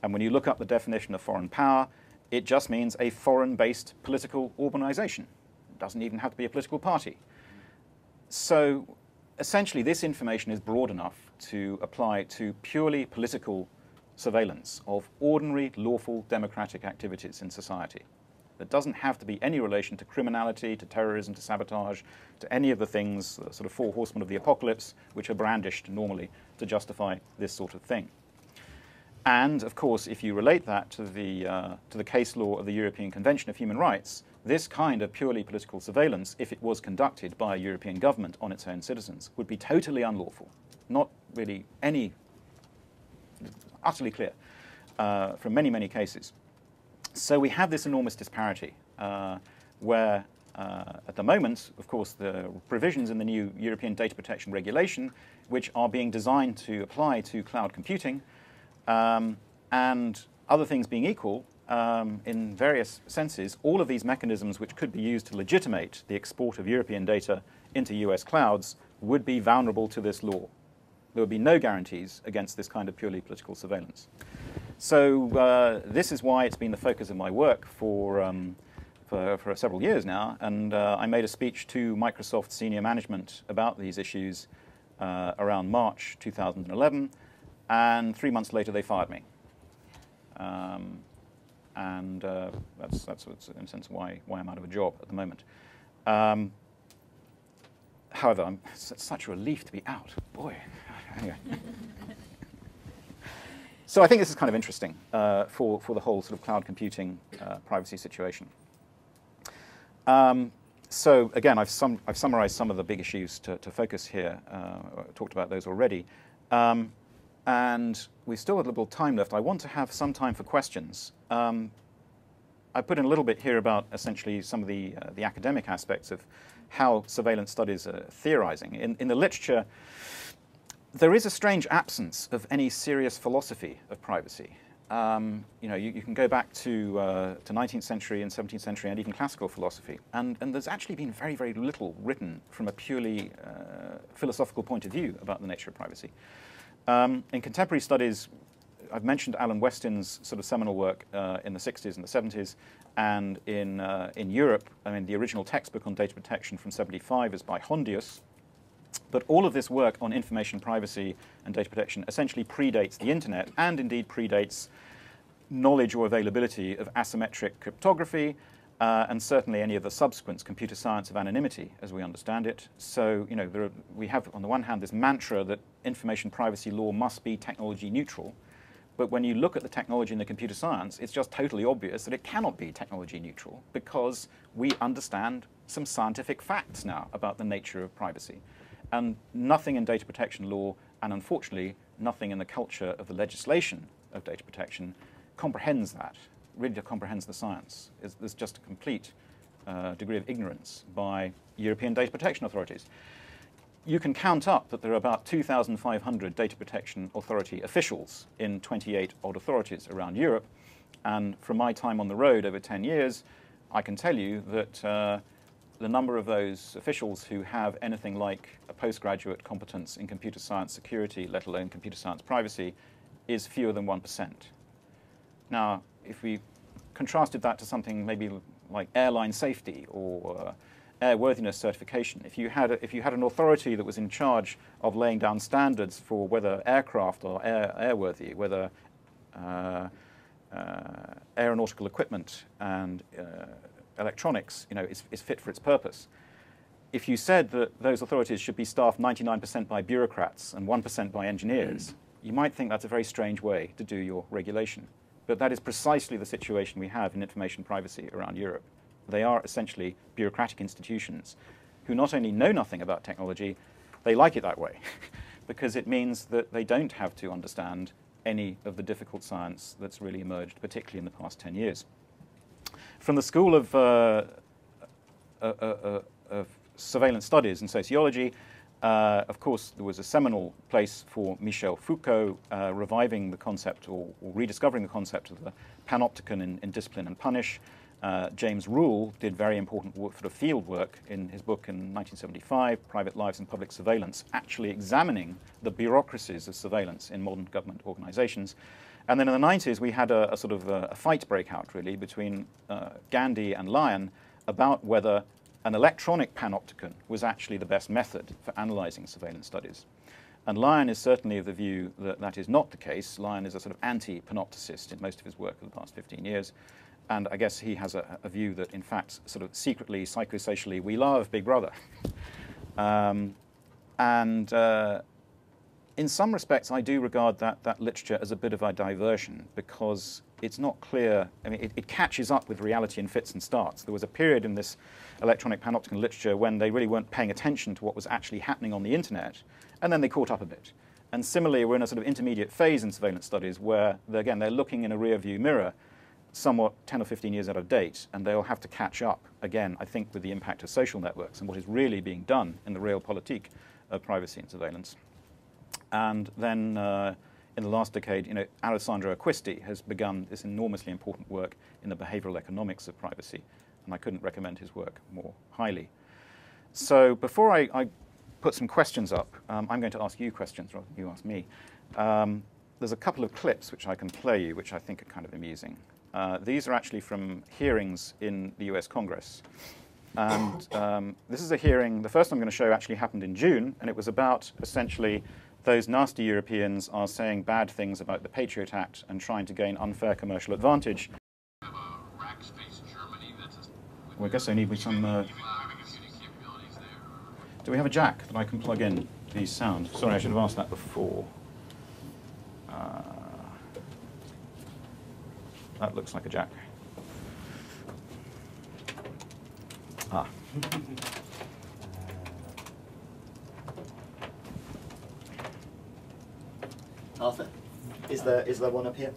And when you look up the definition of foreign power, it just means a foreign-based political organization. It doesn't even have to be a political party. So essentially, this information is broad enough to apply to purely political surveillance of ordinary, lawful, democratic activities in society. There doesn't have to be any relation to criminality, to terrorism, to sabotage, to any of the things, the sort of four horsemen of the apocalypse, which are brandished normally to justify this sort of thing. And, of course, if you relate that to the case law of the European Convention of Human Rights, this kind of purely political surveillance, if it was conducted by a European government on its own citizens, would be totally unlawful. Not really utterly clear from many, many cases. So we have this enormous disparity where at the moment, of course, the provisions in the new European Data Protection Regulation, which are being designed to apply to cloud computing, and other things being equal, in various senses, all of these mechanisms which could be used to legitimate the export of European data into US clouds would be vulnerable to this law. There would be no guarantees against this kind of purely political surveillance. So this is why it's been the focus of my work for several years now, and I made a speech to Microsoft senior management about these issues around March 2011, and 3 months later they fired me. That's in a sense why I'm out of a job at the moment. However, it's such a relief to be out. Boy, anyway. So I think this is kind of interesting for the whole sort of cloud computing privacy situation. So again, I've summarized some of the big issues to focus here. I talked about those already. And we've still got a little time left. I want to have some time for questions. I put in a little bit here about essentially some of the academic aspects of how surveillance studies are theorizing. In the literature, there is a strange absence of any serious philosophy of privacy. You can go back to 19th century and 17th century and even classical philosophy. And there's actually been very, very little written from a purely philosophical point of view about the nature of privacy. In contemporary studies, I've mentioned Alan Weston's sort of seminal work in the 60s and the 70s, and in Europe, I mean, the original textbook on data protection from 75 is by Hondius. But all of this work on information privacy and data protection essentially predates the internet, and indeed predates knowledge or availability of asymmetric cryptography, and certainly any of the subsequent computer science of anonymity, as we understand it. So, we have, on the one hand, this mantra that information privacy law must be technology neutral. But when you look at the technology in the computer science, it's just totally obvious that it cannot be technology neutral, because we understand some scientific facts now about the nature of privacy. And nothing in data protection law, and unfortunately nothing in the culture of the legislation of data protection, comprehends that, really comprehends the science. There's just a complete degree of ignorance by European data protection authorities. You can count up that there are about 2,500 data protection authority officials in 28 odd authorities around Europe. And from my time on the road over 10 years, I can tell you that the number of those officials who have anything like a postgraduate competence in computer science security, let alone computer science privacy, is fewer than 1%. Now, if we contrasted that to something maybe like airline safety or airworthiness certification, if you had an authority that was in charge of laying down standards for whether aircraft are airworthy, whether aeronautical equipment and electronics, is fit for its purpose. If you said that those authorities should be staffed 99% by bureaucrats and 1% by engineers, you might think that's a very strange way to do your regulation. But that is precisely the situation we have in information privacy around Europe. They are essentially bureaucratic institutions who not only know nothing about technology, they like it that way, because it means that they don't have to understand any of the difficult science that's really emerged, particularly in the past 10 years. From the School of Surveillance Studies and Sociology, of course, there was a seminal place for Michel Foucault reviving the concept or rediscovering the concept of the panopticon in Discipline and Punish. James Rule did very important work, sort of field work in his book in 1975, Private Lives and Public Surveillance, actually examining the bureaucracies of surveillance in modern government organizations. And then in the 90s, we had a sort of a fight break out, really, between Gandhi and Lyon about whether an electronic panopticon was actually the best method for analyzing surveillance studies. And Lyon is certainly of the view that that is not the case. Lyon is a sort of anti-panopticist in most of his work for the past 15 years. And I guess he has a view that, in fact, sort of secretly, psychosocially, we love Big Brother. In some respects, I do regard that literature as a bit of a diversion, because it's not clear. I mean, it catches up with reality in fits and starts. There was a period in this electronic panopticon literature when they really weren't paying attention to what was actually happening on the internet, and then they caught up a bit. And similarly, we're in a sort of intermediate phase in surveillance studies where, again, they're looking in a rear-view mirror somewhat 10 or 15 years out of date, and they'll have to catch up again, I think, with the impact of social networks and what is really being done in the realpolitik of privacy and surveillance. And then in the last decade, Alessandro Acquisti has begun this enormously important work in the behavioral economics of privacy, and I couldn't recommend his work more highly. So before I put some questions up, I'm going to ask you questions rather than you ask me. There's a couple of clips which I can play you, which I think are kind of amusing. These are actually from hearings in the US Congress. And this is a hearing, the first I'm going to show actually happened in June, and it was about essentially those nasty Europeans are saying bad things about the Patriot Act and trying to gain unfair commercial advantage. Well, I guess I need some... do we have a jack that I can plug in these sounds? Sorry, I should have asked that before. That looks like a jack. Ah. Arthur, is there one up here?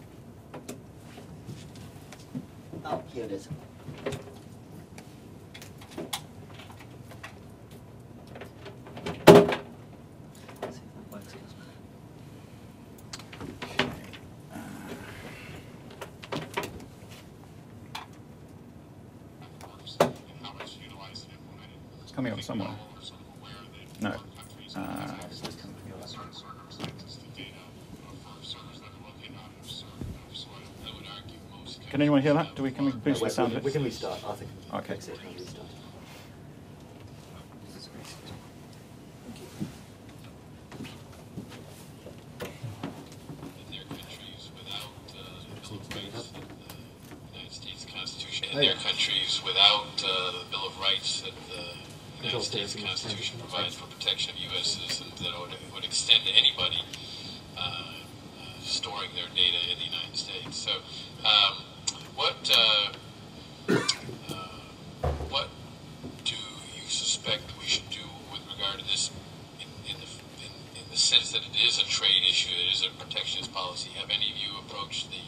Oh, here it is. Coming up somewhere. No. Can anyone hear that? Can we boost the sound? We can restart. I think. Okay. Restart. In their countries, without the Bill of Rights that the United States Constitution provides for protection of U.S. citizens, that would extend to anybody storing their data in the United States. So, what do you suspect we should do with regard to this, in the sense that it is a trade issue, it is a protectionist policy? Have any of you approached the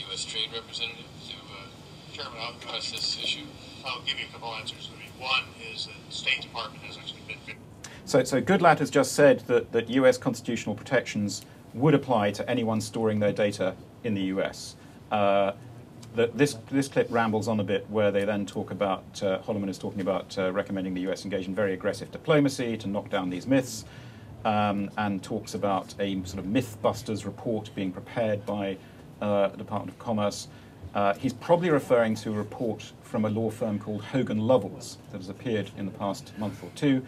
U.S. Trade Representative to Chairman, I'll address this issue? I'll give you a couple answers. I mean, one is that the State Department has actually been... So Goodlatte has just said that US constitutional protections would apply to anyone storing their data in the US. This clip rambles on a bit where they then talk about, Holloman is talking about recommending the US engage in very aggressive diplomacy to knock down these myths, and talks about a sort of Mythbusters report being prepared by the Department of Commerce. He's probably referring to a report from a law firm called Hogan Lovells that has appeared in the past month or two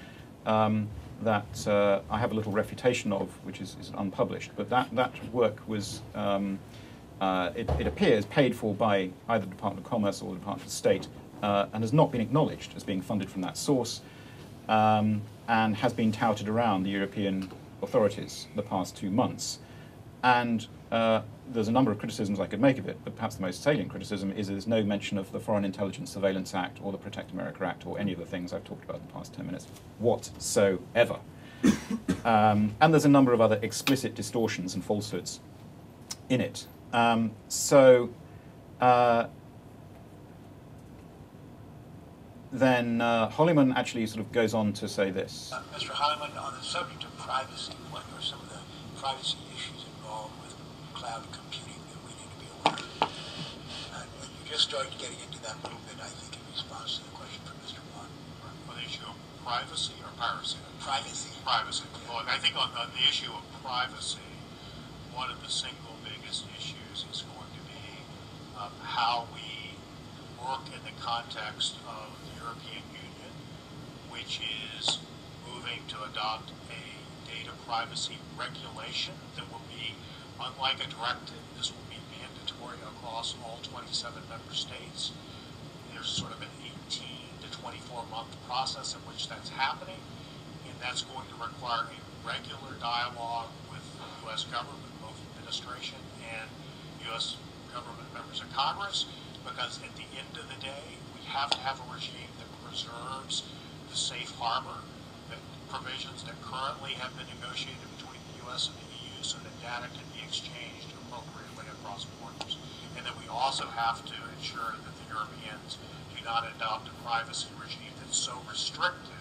that I have a little refutation of, which is unpublished. But that work was, it appears, paid for by either the Department of Commerce or the Department of State, and has not been acknowledged as being funded from that source, and has been touted around the European authorities the past 2 months. And there's a number of criticisms I could make of it, but perhaps the most salient criticism is there's no mention of the Foreign Intelligence Surveillance Act or the Protect America Act or any of the things I've talked about in the past 10 minutes whatsoever. And there's a number of other explicit distortions and falsehoods in it. Then Holloman actually sort of goes on to say this. Mr. Holloman, on the subject of privacy, what are some of the privacy issues involved with cloud computing that we need to be aware of? And you just started getting into that a little bit, I think, in response to the question from Mr. Wan. On the issue of privacy or piracy? Privacy. Privacy. Well, I think on the issue of privacy, one of the single biggest issues is going to be how we work in the context of the European Union, which is moving to adopt a data privacy regulation that will be, unlike a directive, this will be mandatory across all 27 member states. There's sort of an 18 to 24-month process in which that's happening, and that's going to require a regular dialogue with the U.S. government, both administration and U.S. government members of Congress, because at the end of the day, we have to have a regime that preserves the safe harbor, that provisions that currently have been negotiated between the U.S. and the EU so that data can be exchanged appropriately across borders. and that we also have to ensure that the Europeans do not adopt a privacy regime that's so restrictive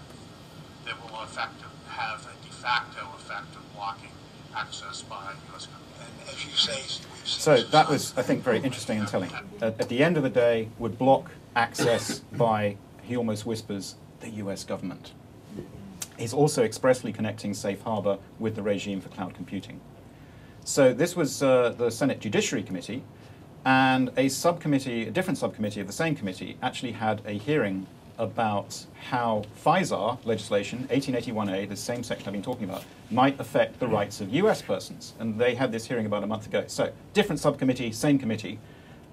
that will have a de facto effect of blocking access by U.S. companies. And as you say, we've seen So that was, I think, very interesting and telling. At the end of the day, would block access by, he almost whispers, the US government. He's also expressly connecting safe harbor with the regime for cloud computing. So this was the Senate Judiciary Committee, and a subcommittee, a different subcommittee of the same committee, actually had a hearing about how FISA legislation, 1881A, the same section I've been talking about, might affect the rights of US persons. And they had this hearing about a month ago. So different subcommittee, same committee,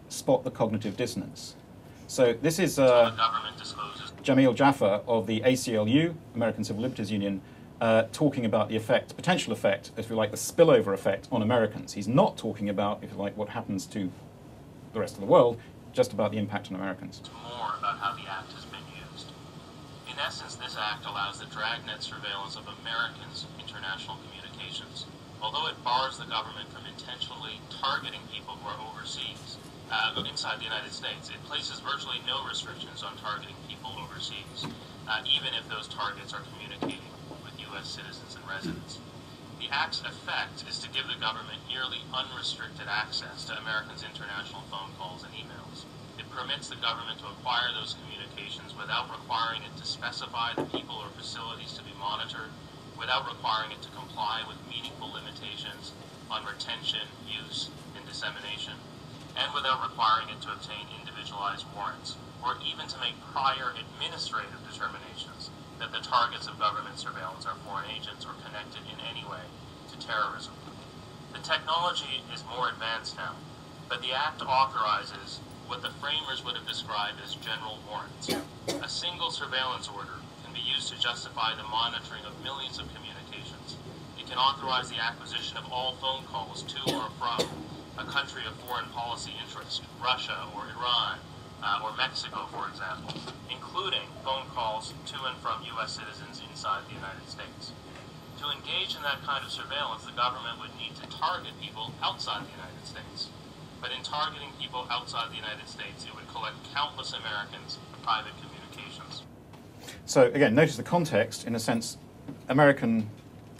spot the cognitive dissonance. So this is Jamil Jaffer of the ACLU, American Civil Liberties Union, talking about the effect, potential effect, if you like, the spillover effect on Americans. He's not talking about, if you like, what happens to the rest of the world, just about the impact on Americans. More about how the act has been used. In essence, this act allows the dragnet surveillance of Americans' international communications. Although it bars the government from intentionally targeting people who are overseas, inside the United States, it places virtually no restrictions on targeting people overseas, even if those targets are communicating with U.S. citizens and residents. The act's effect is to give the government nearly unrestricted access to Americans' international phone calls and emails. It permits the government to acquire those communications without requiring it to specify the people or facilities to be monitored, without requiring it to comply with meaningful limitations on retention, use, and dissemination, and without requiring it to obtain individualized warrants, or even to make prior administrative determinations that the targets of government surveillance are foreign agents or connected in any way to terrorism. The technology is more advanced now, but the Act authorizes what the framers would have described as general warrants. A single surveillance order can be used to justify the monitoring of millions of communications. It can authorize the acquisition of all phone calls to or from a country of foreign policy interest, Russia or Iran, or Mexico, for example, including phone calls to and from U.S. citizens inside the United States. To engage in that kind of surveillance, the government would need to target people outside the United States. But in targeting people outside the United States, it would collect countless Americans' private communications. So again, notice the context. In a sense, American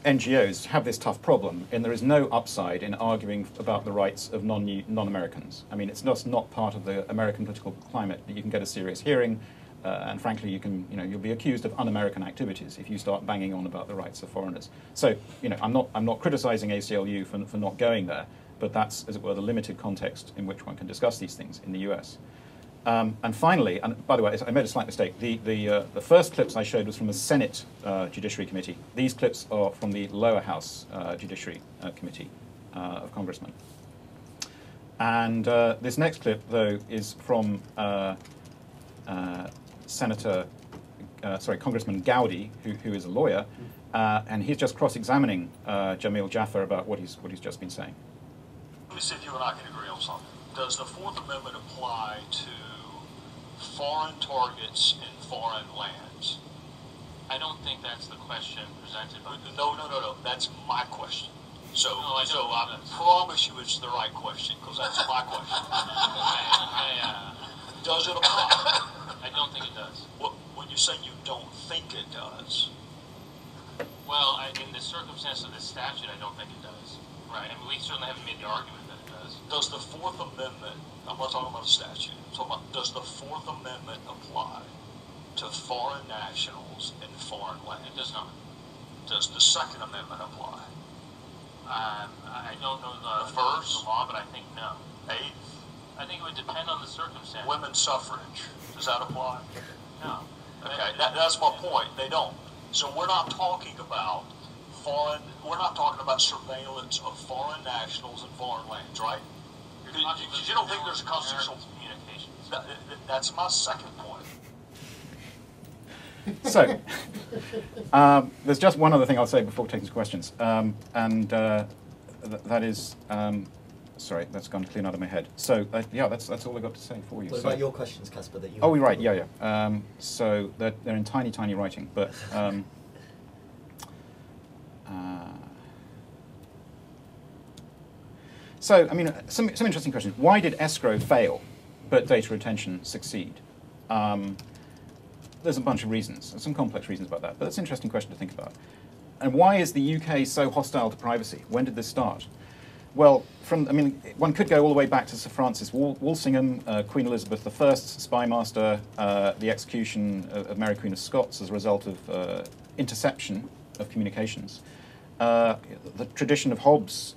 NGOs have this tough problem, and there is no upside in arguing about the rights of non-Americans. I mean, it's just not part of the American political climate that you can get a serious hearing, and frankly, you'll be accused of un-American activities if you start banging on about the rights of foreigners. So, I'm not criticizing ACLU for not going there, but that's, as it were, the limited context in which one can discuss these things in the US. And finally, and by the way, I made a slight mistake. The first clips I showed was from the Senate Judiciary Committee. These clips are from the lower house Judiciary Committee of Congressmen. And this next clip, though, is from Congressman Gowdy, who is a lawyer, and he's just cross-examining Jamil Jaffer about what he's just been saying. Let me see if you and I can agree on something. Does the Fourth Amendment apply to foreign targets in foreign lands? I don't think that's the question presented by No. That's my question. So, no, I promise you it's the right question, because that's my question. Does it apply? I don't think it does. When you say you don't think it does? Well, in the circumstance of this statute, I don't think it does. Right? I mean, we certainly haven't made the argument that it does. Does the Fourth Amendment, I'm not talking about a statute, I'm talking about, does the Fourth Amendment apply to foreign nationals in foreign lands? It does not. Does the Second Amendment apply? I don't know the first law, but I think no. Eighth? I think it would depend on the circumstance. Women's suffrage, does that apply? No. Okay, that's my point. They don't. So we're not talking about we're not talking about surveillance of foreign nationals in foreign lands, right? Because you don't think there's a constitutional communications. That's my second point. So, there's just one other thing I'll say before taking some questions, that is, sorry, that's gone clean out of my head. So, yeah, that's all I got to say for you. What about your questions, Caspar? That you oh, right, yeah. So they're in tiny, tiny writing, but. So, I mean, some interesting questions. Why did escrow fail, but data retention succeed? There's a bunch of reasons, some complex reasons about that, but that's an interesting question to think about. And why is the UK so hostile to privacy? When did this start? Well, one could go all the way back to Sir Francis Walsingham, Queen Elizabeth I, spy master, the execution of Mary Queen of Scots as a result of interception of communications. The tradition of Hobbes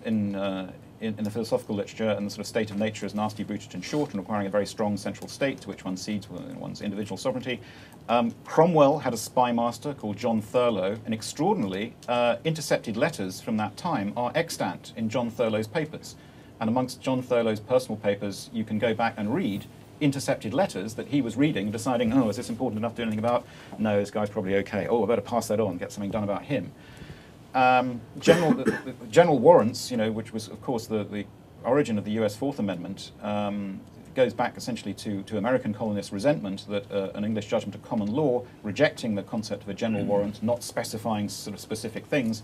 in the philosophical literature and the sort of state of nature as nasty, brutish and short and requiring a very strong central state to which one cedes one's individual sovereignty. Cromwell had a spy master called John Thurlow, and extraordinarily, intercepted letters from that time are extant in John Thurlow's papers. And amongst John Thurlow's personal papers, you can go back and read intercepted letters that he was reading, deciding, oh, is this important enough to do anything about? No, this guy's probably okay. Oh, I better pass that on, get something done about him. General warrants, which was, of course, the origin of the US Fourth Amendment, goes back essentially to American colonists' resentment that an English judgment of common law, rejecting the concept of a general warrant, not specifying sort of specific things,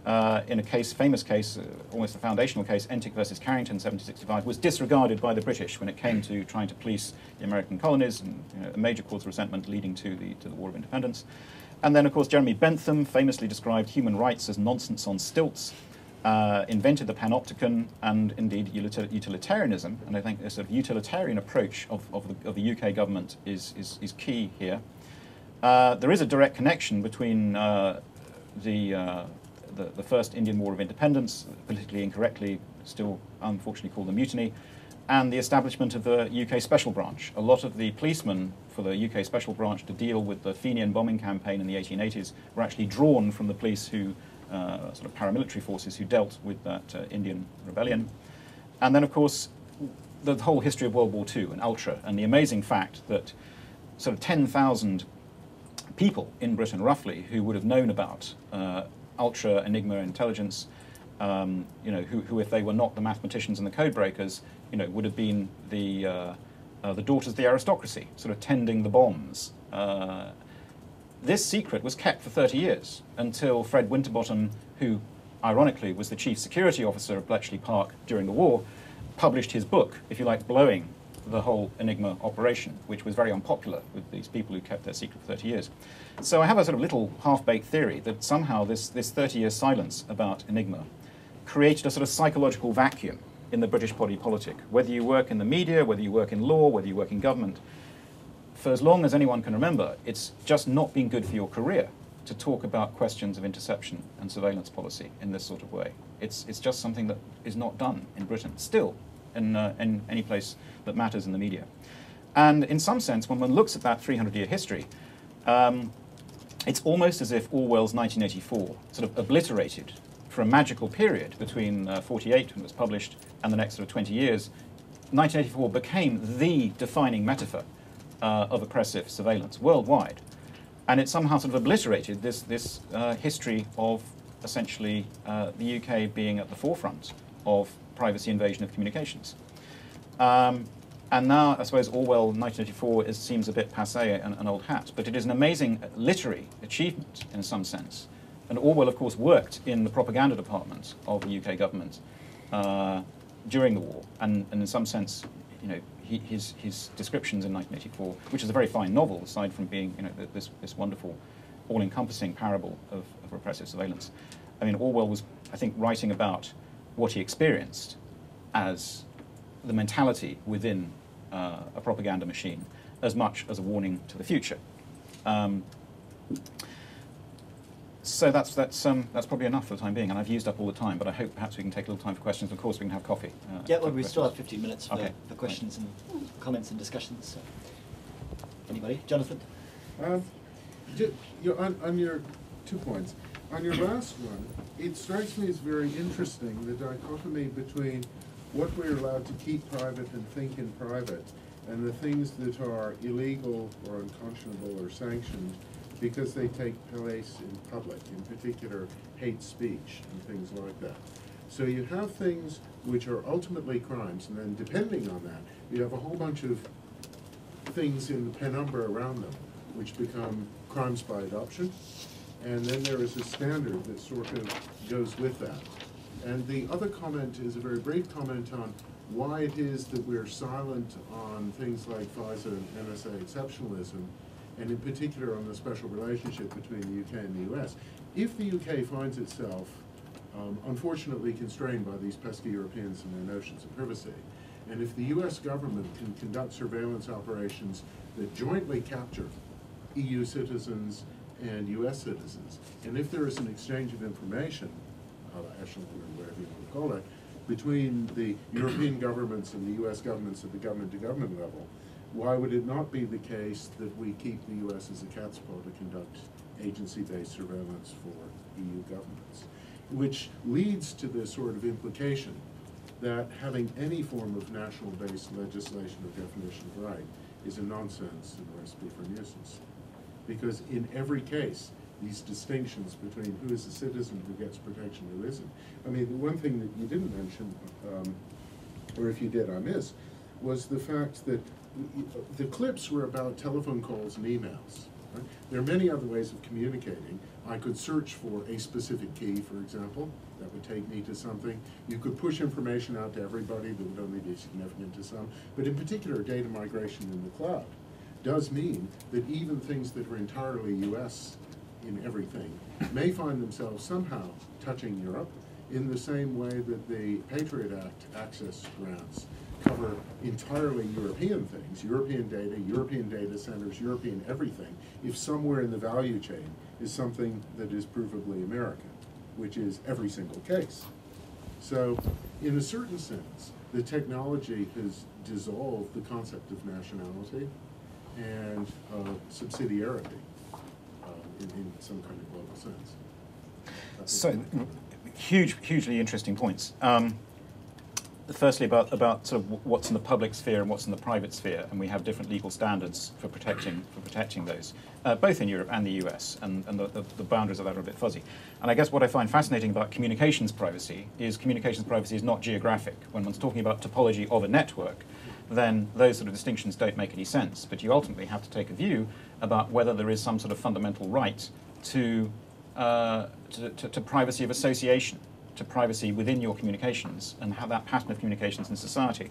in a famous case, almost a foundational case, Entick versus Carrington, 1765, was disregarded by the British when it came to trying to police the American colonies, and a major cause of resentment leading to the War of Independence. And then, of course, Jeremy Bentham famously described human rights as nonsense on stilts, invented the panopticon and indeed utilitarianism. And I think a sort of utilitarian approach of the UK government is key here. There is a direct connection between the first Indian War of Independence, politically incorrectly still unfortunately called the Mutiny, and the establishment of the UK Special Branch. A lot of the policemen for the UK Special Branch to deal with the Fenian bombing campaign in the 1880s were actually drawn from the police who, sort of paramilitary forces who dealt with that Indian rebellion. And then, of course, the whole history of World War II and Ultra, and the amazing fact that sort of 10,000 people in Britain, roughly, who would have known about Ultra Enigma intelligence, who, if they were not the mathematicians and the code breakers, would have been the daughters of the aristocracy, sort of tending the bombs. This secret was kept for 30 years until Fred Winterbottom, who ironically was the chief security officer of Bletchley Park during the war, published his book, if you like, blowing the whole Enigma operation, which was very unpopular with these people who kept their secret for 30 years. So I have a sort of little half-baked theory that somehow this 30-year silence about Enigma created a sort of psychological vacuum in the British body politic. Whether you work in the media, whether you work in law, whether you work in government, for as long as anyone can remember, it's just not been good for your career to talk about questions of interception and surveillance policy in this sort of way. It's just something that is not done in Britain, still, in any place that matters in the media. And in some sense, when one looks at that 300-year history, it's almost as if Orwell's 1984 sort of obliterated, for a magical period between 48, when it was published, and the next sort of 20 years, 1984 became the defining metaphor of oppressive surveillance worldwide. And it somehow sort of obliterated this history of essentially the UK being at the forefront of privacy invasion of communications. And now, I suppose, Orwell 1984 seems a bit passé, an old hat, but it is an amazing literary achievement in some sense. And Orwell, of course, worked in the propaganda department of the UK government during the war, and in some sense, his descriptions in 1984, which is a very fine novel, aside from being this wonderful, all-encompassing parable of repressive surveillance. I mean, Orwell was, I think, writing about what he experienced as the mentality within a propaganda machine, as much as a warning to the future. So that's probably enough for the time being, and I've used up all the time, but I hope perhaps we can take a little time for questions. Of course, we can have coffee. Yeah, well, we still have 15 minutes for questions right. and comments and discussions. So. Anybody? Jonathan? On your 2 points. On your last one, it strikes me as very interesting, the dichotomy between what we're allowed to keep private and think in private, and the things that are illegal or unconscionable or sanctioned because they take place in public, in particular hate speech and things like that. So you have things which are ultimately crimes, and then depending on that, you have a whole bunch of things in the penumbra around them which become crimes by adoption, and then there is a standard that sort of goes with that. And the other comment is a very brief comment on why it is that we're silent on things like FISA and NSA exceptionalism, and in particular on the special relationship between the UK and the US. If the UK finds itself unfortunately constrained by these pesky Europeans and their notions of privacy, and if the US government can conduct surveillance operations that jointly capture EU citizens and US citizens, and if there is an exchange of information, echelon or whatever you want to call it, between the European governments and the US governments at the government-to-government level, why would it not be the case that we keep the US as a cat's paw to conduct agency-based surveillance for EU governments? Which leads to this sort of implication that having any form of national-based legislation or definition of right is a nonsense and a recipe for nuisance. Because in every case, these distinctions between who is a citizen who gets protection and who isn't. I mean, the one thing that you didn't mention, or if you did, I missed, was the fact that the clips were about telephone calls and emails. Right? There are many other ways of communicating. I could search for a specific key, for example, that would take me to something. You could push information out to everybody that would only be significant to some. But in particular, data migration in the cloud does mean that even things that are entirely US in everything may find themselves somehow touching Europe in the same way that the Patriot Act access grants cover entirely European things, European data centers, European everything, if somewhere in the value chain is something that is provably American, which is every single case. So, in a certain sense, the technology has dissolved the concept of nationality and subsidiarity in some kind of global sense. So, hugely interesting points. Firstly, about sort of what's in the public sphere and what's in the private sphere, and we have different legal standards for protecting those, both in Europe and the US, and the boundaries of that are a bit fuzzy. And I guess what I find fascinating about communications privacy is not geographic. When one's talking about topology of a network, then those sort of distinctions don't make any sense. But you ultimately have to take a view about whether there is some sort of fundamental right to privacy of association, to privacy within your communications, and how that pattern of communications in society.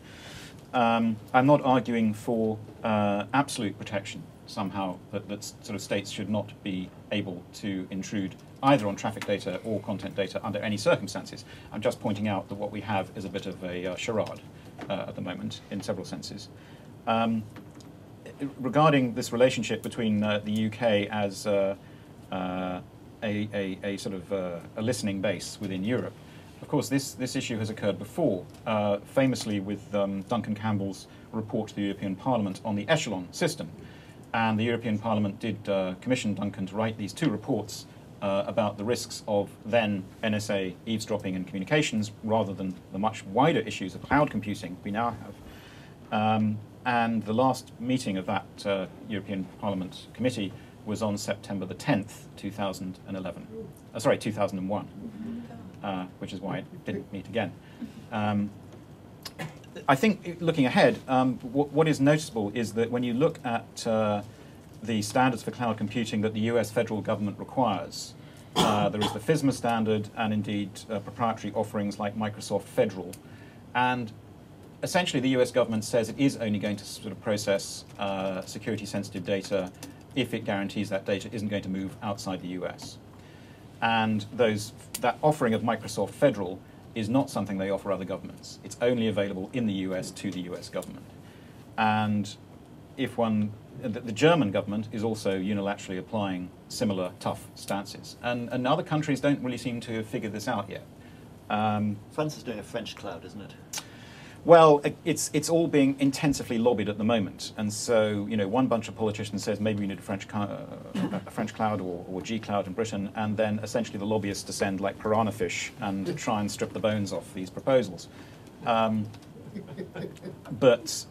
I'm not arguing for absolute protection somehow, that sort of states should not be able to intrude either on traffic data or content data under any circumstances. I'm just pointing out that what we have is a bit of a charade at the moment in several senses. Regarding this relationship between the UK as a sort of a listening base within Europe, of course this issue has occurred before, famously with Duncan Campbell's report to the European Parliament on the echelon system. And the European Parliament did commission Duncan to write these two reports about the risks of then NSA eavesdropping and communications rather than the much wider issues of cloud computing we now have. And the last meeting of that European Parliament committee was on September the 10th, 2011. 2001, which is why it didn't meet again. I think, looking ahead, what is noticeable is that when you look at the standards for cloud computing that the US federal government requires, there is the FISMA standard and indeed proprietary offerings like Microsoft Federal. And essentially the US government says it is only going to sort of process security-sensitive data if it guarantees that data isn't going to move outside the US. And that offering of Microsoft Federal is not something they offer other governments. It's only available in the US to the US government. And if the German government is also unilaterally applying similar tough stances. And other countries don't really seem to have figured this out yet. France is doing a French cloud, isn't it? Well, it's all being intensively lobbied at the moment, and so one bunch of politicians says maybe we need a French cloud or G cloud in Britain, and then essentially the lobbyists descend like piranha fish and try and strip the bones off these proposals. But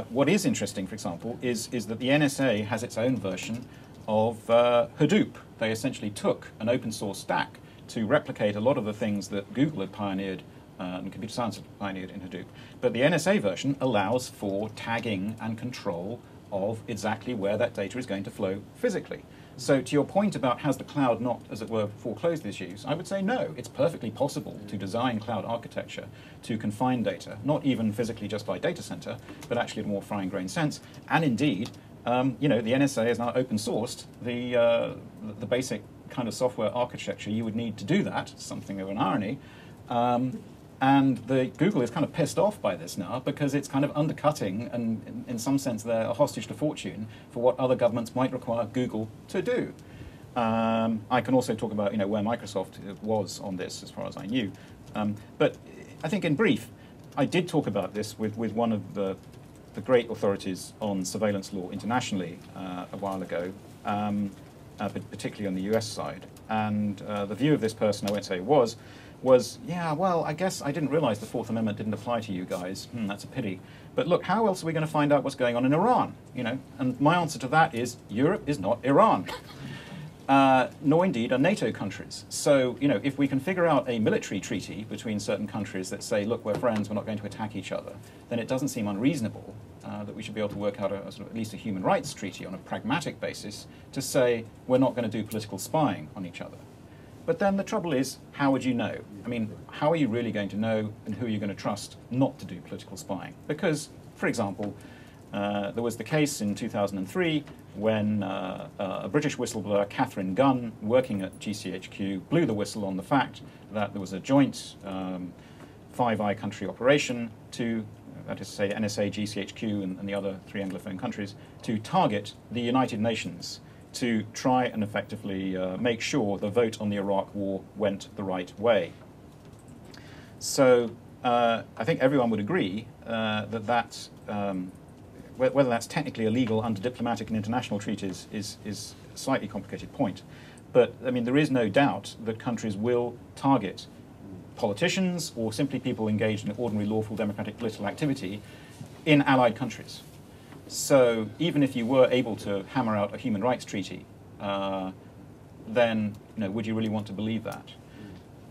what is interesting, for example, is that the NSA has its own version of Hadoop. They essentially took an open source stack to replicate a lot of the things that Google had pioneered and computer science had pioneered in Hadoop. But the NSA version allows for tagging and control of exactly where that data is going to flow physically. So to your point about has the cloud not, as it were, foreclosed these issues, I would say no. It's perfectly possible to design cloud architecture to confine data, not even physically just by data center, but actually in a more fine-grained sense. And indeed, the NSA has now open sourced the basic kind of software architecture you would need to do that, something of an irony. And Google is kind of pissed off by this now because it's kind of undercutting, and in some sense they're a hostage to fortune for what other governments might require Google to do. I can also talk about where Microsoft was on this as far as I knew. But I think in brief, I did talk about this with one of the great authorities on surveillance law internationally a while ago, particularly on the US side. And the view of this person, I won't say was, yeah, well, I guess I didn't realize the Fourth Amendment didn't apply to you guys. That's a pity. But look, how else are we going to find out what's going on in Iran? And my answer to that is Europe is not Iran. Nor indeed are NATO countries. So, if we can figure out a military treaty between certain countries that say, look, we're friends, we're not going to attack each other, then it doesn't seem unreasonable that we should be able to work out a sort of at least a human rights treaty on a pragmatic basis to say we're not going to do political spying on each other. But then the trouble is, how would you know? I mean, how are you really going to know, and who are you going to trust not to do political spying? Because, for example, there was the case in 2003 when a British whistleblower, Catherine Gunn, working at GCHQ, blew the whistle on the fact that there was a joint Five Eye country operation to, that is to say, NSA, GCHQ, and the other three Anglophone countries, to target the United Nations to try and effectively make sure the vote on the Iraq war went the right way. So I think everyone would agree that whether that's technically illegal under diplomatic and international treaties is a slightly complicated point. But I mean, there is no doubt that countries will target politicians or simply people engaged in ordinary lawful democratic political activity in allied countries. So even if you were able to hammer out a human rights treaty, then would you really want to believe that?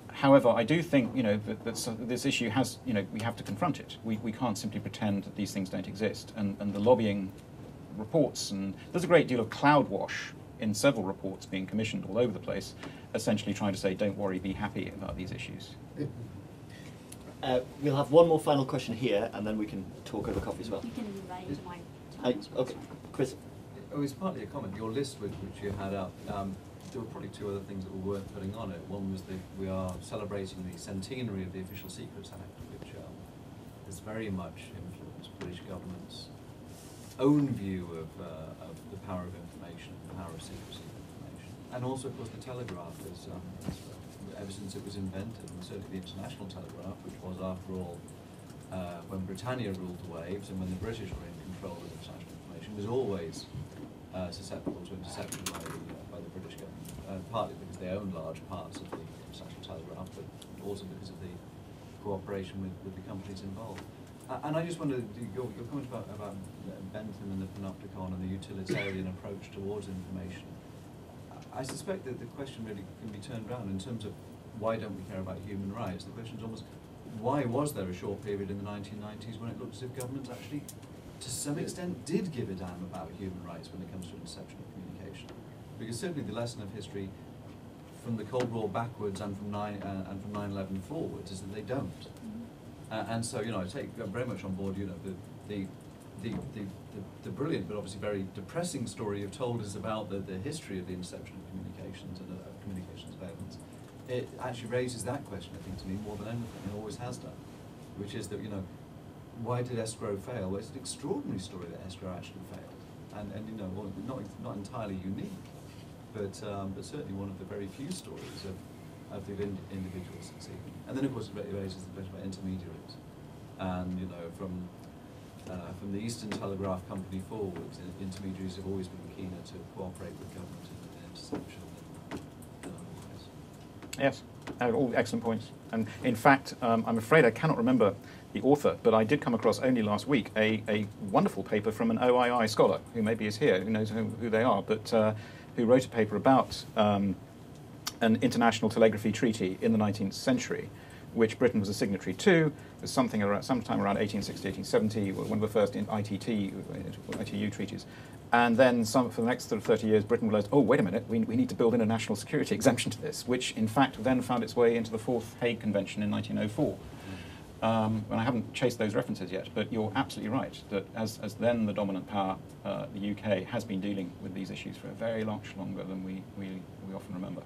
However, I do think that this issue has we have to confront it. We can't simply pretend that these things don't exist. And the lobbying reports, and there's a great deal of cloud wash in several reports being commissioned all over the place, essentially trying to say, don't worry, be happy about these issues. We'll have one more final question here, and then we can talk over coffee as well. You can invite my okay, Chris. It was partly a comment. Your list, which you had up, there were probably two other things that were worth putting on it. One was that we are celebrating the centenary of the Official Secrets Act, which has very much influenced British government's own view of the power of information, the power of secrecy of information. And also, of course, the telegraph is, ever since it was invented, and certainly the international telegraph, which was, after all, when Britannia ruled the waves and when the British were in control of international information, was always susceptible to interception by the British government, partly because they owned large parts of the international telegraph, but also because of the cooperation with the companies involved. And I just wondered, your comment about Bentham and the panopticon and the utilitarian approach towards information, I suspect that the question really can be turned around in terms of why don't we care about human rights? The question is almost, why was there a short period in the 1990s when it looked as if governments actually, to some extent, did give a damn about human rights when it comes to interception of communication? Because certainly the lesson of history from the Cold War backwards and from 9/11 forwards is that they don't. And so, I take very much on board, the brilliant but obviously very depressing story you've told us about the history of the interception of communications and communications surveillance. It actually raises that question, I think, to me more than anything. It always has done, which is that why did escrow fail? Well, it's an extraordinary story that escrow actually failed, and well, not entirely unique, but certainly one of the very few stories of the individuals succeeding. And then, of course, it raises the question about intermediaries, and from the Eastern Telegraph Company forwards, intermediaries have always been keener to cooperate with government in interception than otherwise. Yes, all excellent points. And in fact, I'm afraid I cannot remember the author, but I did come across only last week a wonderful paper from an OII scholar, who maybe is here, who knows who they are, but who wrote a paper about an international telegraphy treaty in the 19th century, which Britain was a signatory to. It was sometime around 1860, 1870, when we were first in ITU treaties. And then for the next sort of 30 years, Britain realized, oh, wait a minute, we need to build in a national security exemption to this, which in fact then found its way into the Fourth Hague Convention in 1904. And I haven't chased those references yet, but you're absolutely right, that as then the dominant power, the UK has been dealing with these issues for a very much longer than we often remember.